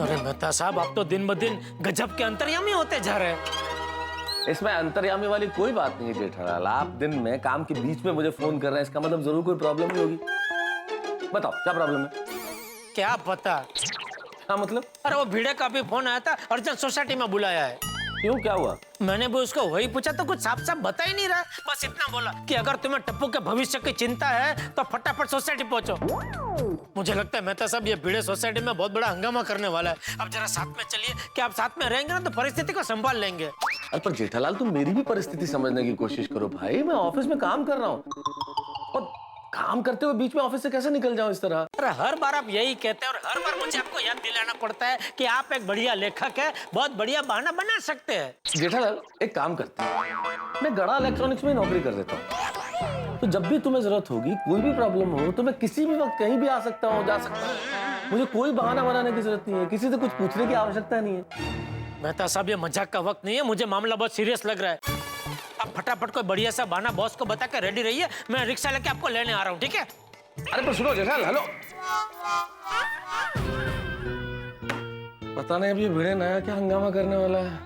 N: अरे मेहता साहब, आप तो दिन ब दिन गजब के अंतर्यामी होते जा रहे हैं।
J: इसमें अंतर्यामी वाली कोई बात नहीं है जेठालाल। आप दिन में काम के बीच में मुझे फोन कर रहे हैं, इसका मतलब जरूर कोई प्रॉब्लम ही होगी। बताओ क्या प्रॉब्लम है?
N: क्या पता।
J: हाँ मतलब?
N: अरे वो भिड़े का भी फोन आया था, अर्जेंट सोसाइटी में बुलाया है।
J: क्यों, क्या हुआ?
N: मैंने भी उसको वही पूछा तो कुछ साफ साफ बता ही नहीं रहा। बस इतना बोला कि अगर तुम्हें टप्पू के भविष्य की चिंता है तो फटाफट सोसाइटी पहुंचो। मुझे लगता है मेहता साहब ये भिड़े सोसाइटी में बहुत बड़ा हंगामा करने वाला है। अब जरा साथ में चलिए, कि आप साथ में रहेंगे ना तो परिस्थिति को संभाल लेंगे।
J: अरे पर जेठालाल, तुम मेरी भी परिस्थिति समझने की कोशिश करो भाई। मैं ऑफिस में काम कर रहा हूँ और काम करते हुए बीच में ऑफिस से कैसे निकल जाऊं इस तरह?
N: अरे हर बार आप यही कहते हैं और हर बार मुझे आपको याद दिलाना पड़ता है कि आप एक बढ़िया लेखक है, बहुत बढ़िया बहाना बना सकते हैं।
J: जेठालाल, एक काम करते हैं, मैं गड़ा इलेक्ट्रॉनिक्स में नौकरी कर देता हूँ। तो जब भी तुम्हें जरूरत होगी, कोई भी प्रॉब्लम हो, तो मैं किसी भी वक्त कहीं भी आ सकता हूँ, जा सकता हूँ। मुझे कोई बहाना बनाने की जरूरत नहीं है, किसी से कुछ पूछने की आवश्यकता नहीं है।
N: मेहता साहब, ये मजाक का वक्त नहीं है, मुझे मामला बहुत सीरियस लग रहा है। आप फटाफट कोई बढ़िया सा बहाना बॉस को बता के रेडी रहिए, मैं रिक्शा लेके आपको लेने आ रहा हूँ, ठीक है?
J: अरे पर सुनो जेठालाल, हेलो। पता नहीं अब ये भिड़े नया क्या हंगामा करने वाला है।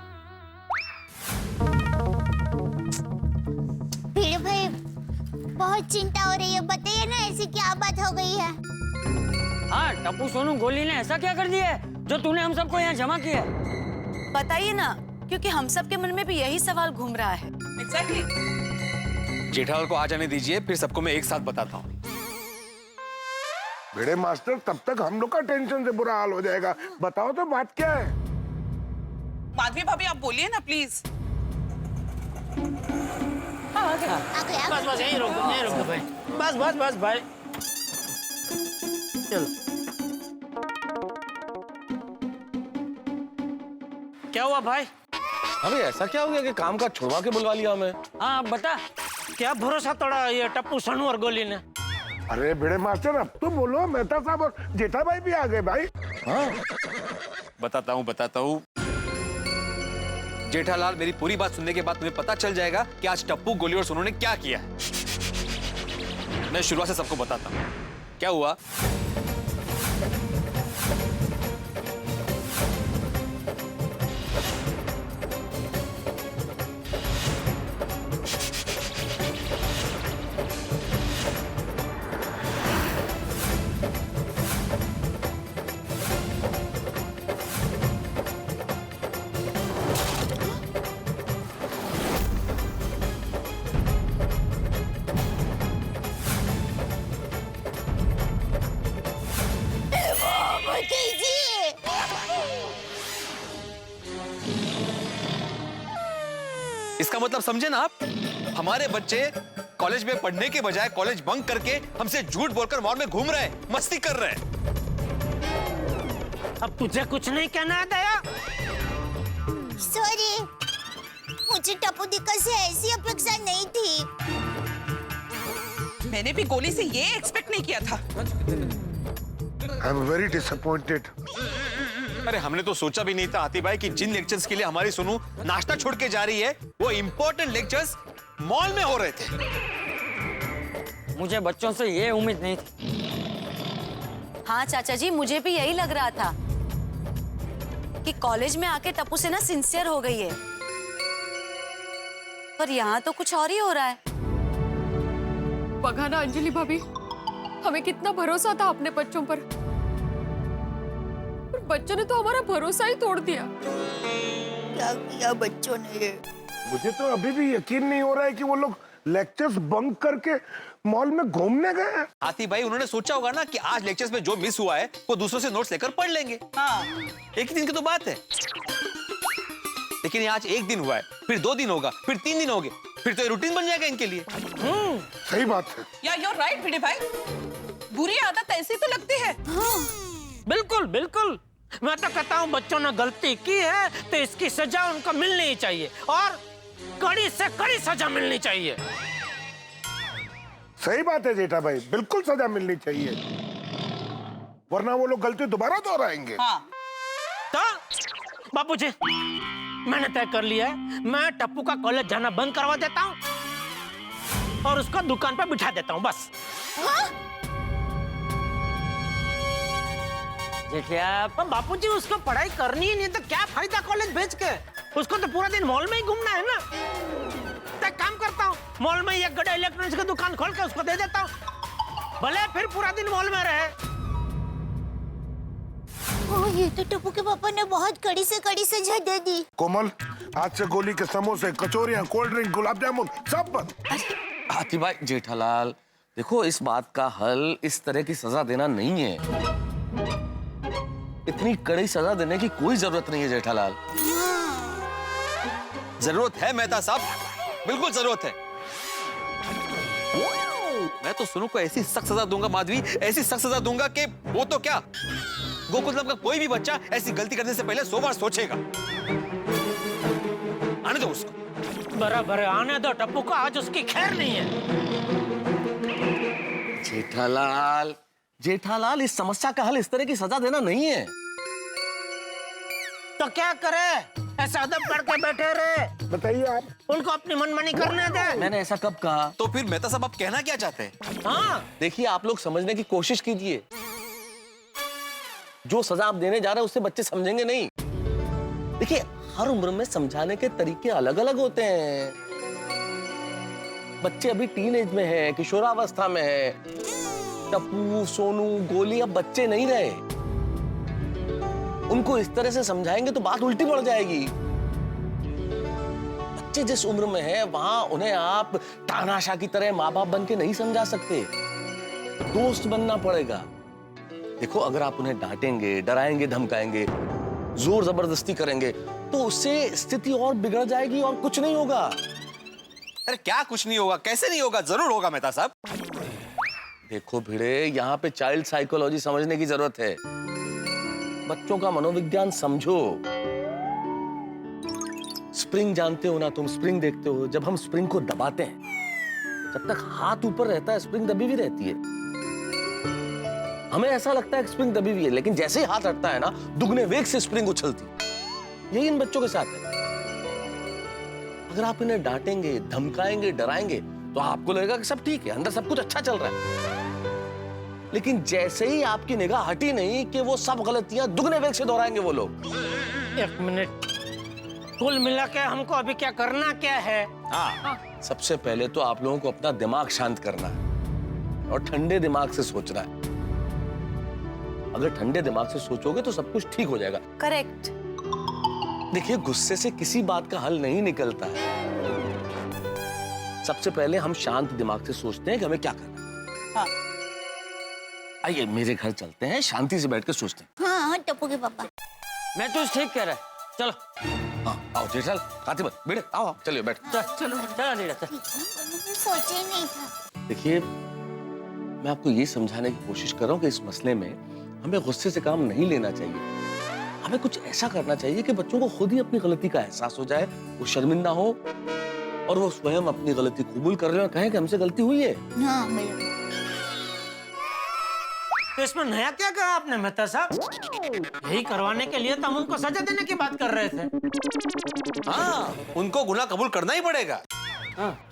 O: भिड़े भाई, बहुत चिंता हो रही है, बताइए ना ऐसी क्या बात हो गई है?
E: हाँ टप्पू सोनू गोली ने ऐसा क्या कर दिया है जो तूने हम सबको यहाँ जमा किया?
H: बताइए ना, क्योंकि हम सब के मन में भी यही सवाल घूम रहा है।
B: जेठालाल को आ जाने दीजिए, फिर सबको मैं एक साथ बताता हूँ।
M: भिड़े मास्टर, तब तक हम लोग का टेंशन से बुरा हाल हो जाएगा। बताओ तो बात क्या है?
I: माधवी भाभी आप बोलिए ना प्लीज।
N: बस बस यहीं रोक दो भाई। बस बस बस भाई, चल। क्या हुआ भाई?
J: अरे ऐसा क्या हो गया कि काम का छुड़वा के बुलवा लिया हमें?
N: हाँ बता, क्या भरोसा तोड़ा ये टप्पू सोनू और गोली ने?
M: अरे भिड़े मास्टर, अब तो बोलो। मेहता साहब और जेठा भाई भी आ गए भाई।
J: हाँ
B: बताता हूँ। जेठालाल, मेरी पूरी बात सुनने के बाद तुम्हें पता चल जाएगा कि आज टप्पू, गोली और सोनू ने क्या किया है। मैं शुरुआत से सबको बताता हूँ क्या हुआ। इसका मतलब समझे ना आप, हमारे बच्चे कॉलेज में पढ़ने के बजाय कॉलेज बंक करके हमसे झूठ बोलकर मॉल में घूम रहे हैं, मस्ती कर रहे हैं।
N: अब तुझे कुछ नहीं कहना है दया?
O: सॉरी, मुझे टप्पू दिक्कत से ऐसी अपेक्षा नहीं थी।
I: मैंने भी गोली से ये एक्सपेक्ट नहीं किया था।
M: I am very disappointed.
B: अरे हमने तो सोचा भी नहीं था आतिफ भाई कि जिन लेक्चर्स के लिए हमारी सोनू नाश्ता छोड़ के जा रही है वो इम्पोर्टेंट लेक्चर्स मॉल में हो रहे थे।
E: मुझे बच्चों से ये उम्मीद नहीं थी।
H: हाँ चाचा जी, मुझे भी यही लग रहा था कि कॉलेज में आके टप्पू से ना सिंसियर हो गई है, पर यहाँ तो कुछ और ही हो रहा है।
C: बघा ना अंजलि भाभी, हमें कितना भरोसा था अपने बच्चों पर बच्चों ने तो हमारा भरोसा ही तोड़ दिया।
O: क्या किया बच्चों ने?
M: मुझे तो अभी भी यकीन नहीं हो रहा है कि वो लोग लेक्चर्स बंक करके मॉल में घूमने गए हैं।
B: आतिफ भाई उन्होंने सोचा होगा ना कि आज लेक्चर्स में जो मिस हुआ है वो दूसरों से नोट्स लेकर पढ़ लेंगे। हाँ। एक ही दिन की तो बात है। लेकिन आज एक दिन हुआ है, फिर 2 दिन होगा, फिर 3 दिन होंगे, फिर तो ये रूटीन बन जाएगा इनके लिए।
M: सही बात है।
I: या you're right भिड़े भाई, बुरी आदत ऐसी तो लगती है।
N: हाँ। बिल्कुल बिल्कुल, मैं तो कहता हूँ बच्चों ने गलती की है तो इसकी सजा उनको मिलनी ही चाहिए, और कड़ी से कड़ी सजा मिलनी चाहिए।
M: सही बात है जेठा भाई, बिल्कुल सजा मिलनी चाहिए, वरना वो लोग गलती दोबारा दोहराएंगे।
N: हाँ। तो बापूजी, मैंने तय कर लिया है, मैं टप्पू का कॉलेज जाना बंद करवा देता हूँ और उसको दुकान पर बिठा देता हूँ, बस।
O: हाँ?
N: जेठिया, बापूजी उसको पढ़ाई करनी ही नहीं तो क्या फायदा कॉलेज भेज के? उसको तो पूरा दिन मॉल में ही घूमना है ना। तो एक काम करता हूँ, मॉल में एक गड़ा इलेक्ट्रॉनिक्स की दुकान खोल के उसको दे देता हूँ, भले फिर पूरा दिन मॉल में रहे।
O: ये तो टप्पू के पापा ने बहुत कड़ी से कड़ी सजा दे दी।
M: कोमल, आज से गोली के समोसे, कचौरियां, कोल्ड ड्रिंक, गुलाब जामुन सब बंद।
J: आतिफ भाई, जेठालाल, देखो इस बात का हल इस तरह की सजा देना नहीं है। इतनी कड़ी सजा देने की कोई जरूरत नहीं है जेठालाल।
B: जरूरत है मेहता साहब, बिल्कुल जरूरत है। मैं तो सुनू को ऐसी सख्त सजा दूंगा माधवी, ऐसी सख्त सजा दूंगा कि वो तो क्या, गोकुलम का कोई भी बच्चा ऐसी गलती करने से पहले 100 बार सोचेगा। आने दो उसको।
N: बराबर है, आने दो टप्पू को, आज उसकी खैर नहीं है।
J: जेठालाल, जेठालाल, इस समस्या का हल इस तरह की सजा देना नहीं है।
N: तो क्या करे? ऐसा अदब करके बैठे रहे?
M: बताइए आप।
N: उनको अपनी मनमानी करने दे।
J: मैंने ऐसा कब कहा?
B: तो फिर मेहता साहब आप कहना क्या चाहते हैं?
N: हाँ,
J: देखिए, आप लोग समझने की कोशिश कीजिए। जो सजा आप देने जा रहे हैं उससे बच्चे समझेंगे नहीं। देखिए, हर उम्र में समझाने के तरीके अलग अलग होते हैं। बच्चे अभी टीनेज में हैं, किशोरावस्था में है। टप्पू, सोनू, गोली अब बच्चे नहीं रहे। उनको इस तरह से समझाएंगे तो बात उल्टी पड़ जाएगी। बच्चे जिस उम्र में है वहां उन्हें आप तानाशाह की तरह माँ बाप बन के नहीं समझा सकते, दोस्त बनना पड़ेगा। देखो, अगर आप उन्हें डांटेंगे, डराएंगे, धमकाएंगे, जोर जबरदस्ती करेंगे तो उससे स्थिति और बिगड़ जाएगी और कुछ नहीं होगा।
B: अरे क्या कुछ नहीं होगा? कैसे नहीं होगा? जरूर होगा मेहता साहब।
J: देखो भिड़े, यहाँ पे चाइल्ड साइकोलॉजी समझने की जरूरत है। बच्चों का मनोविज्ञान समझो। स्प्रिंग जानते हो ना तुम? स्प्रिंग देखते हो? जब हम स्प्रिंग को दबाते हैं, जब तक हाथ ऊपर रहता है स्प्रिंग दबी हुई रहती है। हमें ऐसा लगता है कि स्प्रिंग दबी हुई है, लेकिन जैसे ही हाथ हटता है ना, दुगने वेग से स्प्रिंग उछलती। यही इन बच्चों के साथ है। अगर आप इन्हें डांटेंगे, धमकाएंगे, डराएंगे तो आपको लगेगा कि सब ठीक है, अंदर सब कुछ अच्छा चल रहा है। लेकिन जैसे ही आपकी निगाह हटी नहीं कि वो सब गलतियां दुगने वेग से दोहराएंगे वो लोग।
N: एक मिनट, कुल मिला के हमको अभी क्या करना क्या है?
J: हाँ, सबसे पहले तो आप लोगों को अपना दिमाग शांत करना है और ठंडे दिमाग से सोचना है। अगर ठंडे दिमाग से सोचोगे तो सब कुछ ठीक हो जाएगा।
H: करेक्ट।
J: देखिए, गुस्से से किसी बात का हल नहीं निकलता है। सबसे पहले हम शांत दिमाग से सोचते हैं कि हमें क्या करना है।
H: हाँ।
J: आइए मेरे घर चलते हैं, शांति से बैठ के सोचते हैं।
O: हाँ, टप्पू के पापा।
E: मैं तो ठीक कह रहा है, चलो।
J: हाँ आओ जेठालाल, कातिब बेटे आओ आओ, चलिए बैठ।
E: चलो चलो नीरज चल।
O: मैंने सोचा ही नहीं था।
J: देखिए मैं आपको ये समझाने की कोशिश कर रहा हूँ कि इस मसले में हमें गुस्से से काम नहीं लेना चाहिए। हमें कुछ ऐसा करना चाहिए कि बच्चों को खुद ही अपनी गलती का एहसास हो जाए, वो शर्मिंदा हो और वो स्वयं अपनी गलती कबूल कर ले और कहें कि हमसे गलती हुई है।
O: हाँ भैया।
N: तो इसमें नया क्या कहा आपने मेहता साहब? यही करवाने के लिए तो हम उनको सजा देने की बात कर रहे थे।
B: हाँ, उनको गुनाह कबूल करना ही पड़ेगा।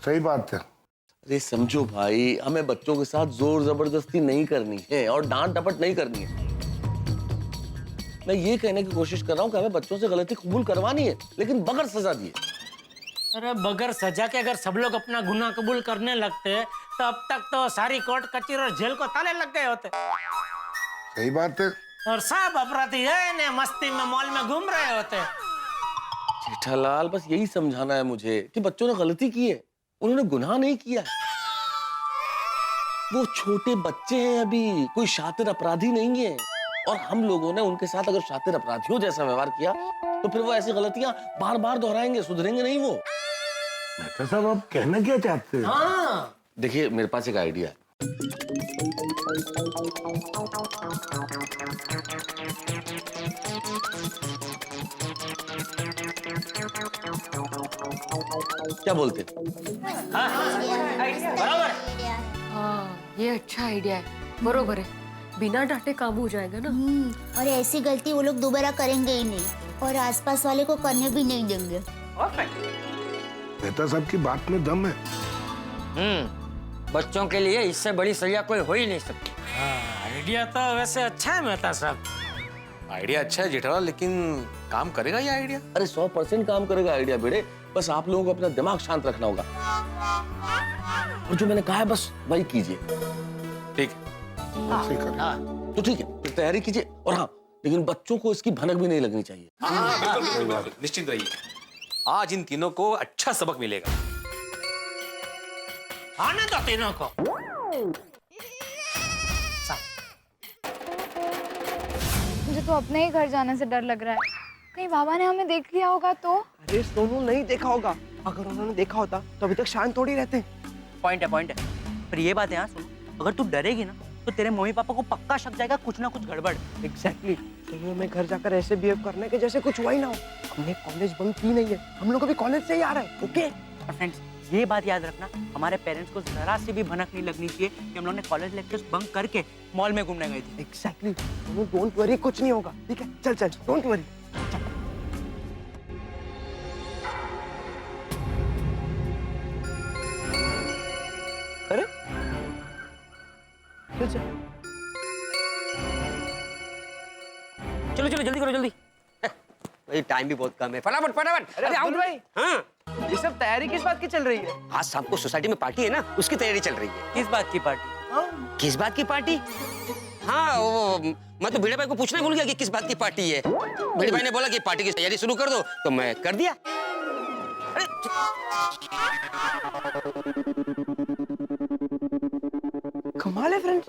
M: सही बात है।
J: अरे समझो भाई, हमें बच्चों के साथ जोर जबरदस्ती नहीं करनी है और डांट डपट नहीं करनी है। मैं ये कहने की कोशिश कर रहा हूँ कि हमें बच्चों से गलती कबूल करवानी है, लेकिन बगैर सजा दिए।
N: अरे बगैर सजा के अगर सब लोग अपना गुनाह कबूल करने लगते तो अब तक तो सारी कोर्ट कचहरी और जेल को ताले लग गए होते।
M: सही बात है।
N: और सब अपराधी है मस्ती में मॉल में घूम रहे होते।
J: जेठालाल बस यही समझाना है मुझे कि बच्चों ने गलती की है, उन्होंने गुनाह नहीं किया। वो छोटे बच्चे हैं, अभी कोई शातिर अपराधी नहीं है। और हम लोगों ने उनके साथ अगर शातिर अपराधियों जैसा व्यवहार किया तो फिर वो ऐसी गलतियां बार बार दोहराएंगे, सुधरेंगे नहीं वो।
M: मेहता साहब आप कहना क्या चाहते हैं?
N: हाँ।
J: देखिए मेरे पास एक आइडिया है। क्या बोलते हैं?
C: बराबर। हाँ ये अच्छा आइडिया है, बरोबर है। बिना डांटे काम हो जाएगा ना।
O: और ऐसी गलती वो लोग दोबारा करेंगे ही नहीं और आसपास वाले को करने भी नहीं देंगे।
M: मेहता साहब की बात में दम है।
K: बच्चों के लिए इससे बड़ी सजा कोई हो ही नहीं सकती।
N: आइडिया तो वैसे अच्छा है मेहता साहब।
B: आइडिया अच्छा है जेठालाल, लेकिन काम करेगा ये आइडिया?
J: अरे 100% काम करेगा आइडिया बेटे, बस आप लोगों को अपना दिमाग शांत रखना होगा और जो मैंने कहा है बस वही कीजिए।
B: ठीक है।
J: हाँ तो ठीक है, फिर तैयारी कीजिए। और हाँ, लेकिन बच्चों को इसकी भनक भी नहीं लगनी चाहिए।
B: बिल्कुल, निश्चिंत रहिए, आज इन तीनों को अच्छा सबक मिलेगा।
N: आने दो तीनों को।
D: मुझे तो अपने ही घर जाने से डर लग रहा है, कहीं बाबा ने हमें देख लिया होगा तो।
G: अरे सोनू नहीं देखा होगा, अगर उन्होंने देखा होता तो अभी तक शांत थोड़ी रहते।
E: पॉइंट है। पर ये बात है हाँ सुनो, अगर तू डरेगी ना तो तेरे मम्मी पापा को पक्का शक जाएगा कुछ ना कुछ गड़बड़।
G: एग्जैक्टली। सोनू हमें घर जाकर ऐसे बिहेव करने के जैसे कुछ हुआ ही ना हो। हमने कॉलेज बंक की नहीं है, हम लोग अभी कॉलेज से ही आ रहे हैं। ओके।
E: और फ्रेंड्स ये बात याद रखना, हमारे पेरेंट्स को जरा सी भी भनक नहीं लगनी चाहिए कि हम लोग ने कॉलेज लेक्चर्स बंक करके मॉल में घूमने गए थे।
G: एग्जैक्टली। सोनू डोंट वरी, कुछ नहीं होगा। ठीक है चल चल, डोंट वरी। अरे
E: चलो जल्दी करो जल्दी।
F: टाइम भी बहुत कम है, फटाफट फटाफट।
G: अरे अब्दुल भाई,
F: हाँ
G: ये सब तैयारी किस बात की चल रही है?
F: आज शाम को सोसाइटी में पार्टी है ना, उसकी तैयारी चल रही है।
E: किस बात की पार्टी?
F: किस बात की पार्टी? हाँ वो मैं तो भिड़े भाई को पूछना ही भूल गया कि किस बात की पार्टी है। भिड़े भाई ने बोला कि पार्टी की तैयारी शुरू कर दो, तो मैं कर दिया। अरे
G: कमाल है फ्रेंड्स,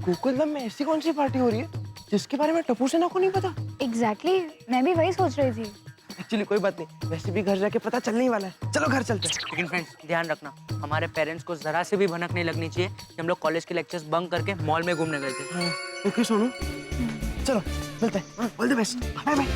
G: गोकुलधाम में ऐसी कौन सी पार्टी हो रही है जिसके बारे में टप्पू सेना को नहीं पता?
D: एग्जैक्टली, मैं भी वही सोच रही थी।
G: एक्चुअली कोई बात नहीं, वैसे भी घर जाके पता चलने ही वाला है। चलो घर चलते हैं।
E: लेकिन फ्रेंड्स ध्यान रखना, हमारे पेरेंट्स को जरा से भी भनक नहीं लगनी चाहिए कि हम लोग कॉलेज के लेक्चर्स बंक करके मॉल में घूमने गए थे।
G: ओके सोनू, चलो मिलते हैं। All the best, bye bye.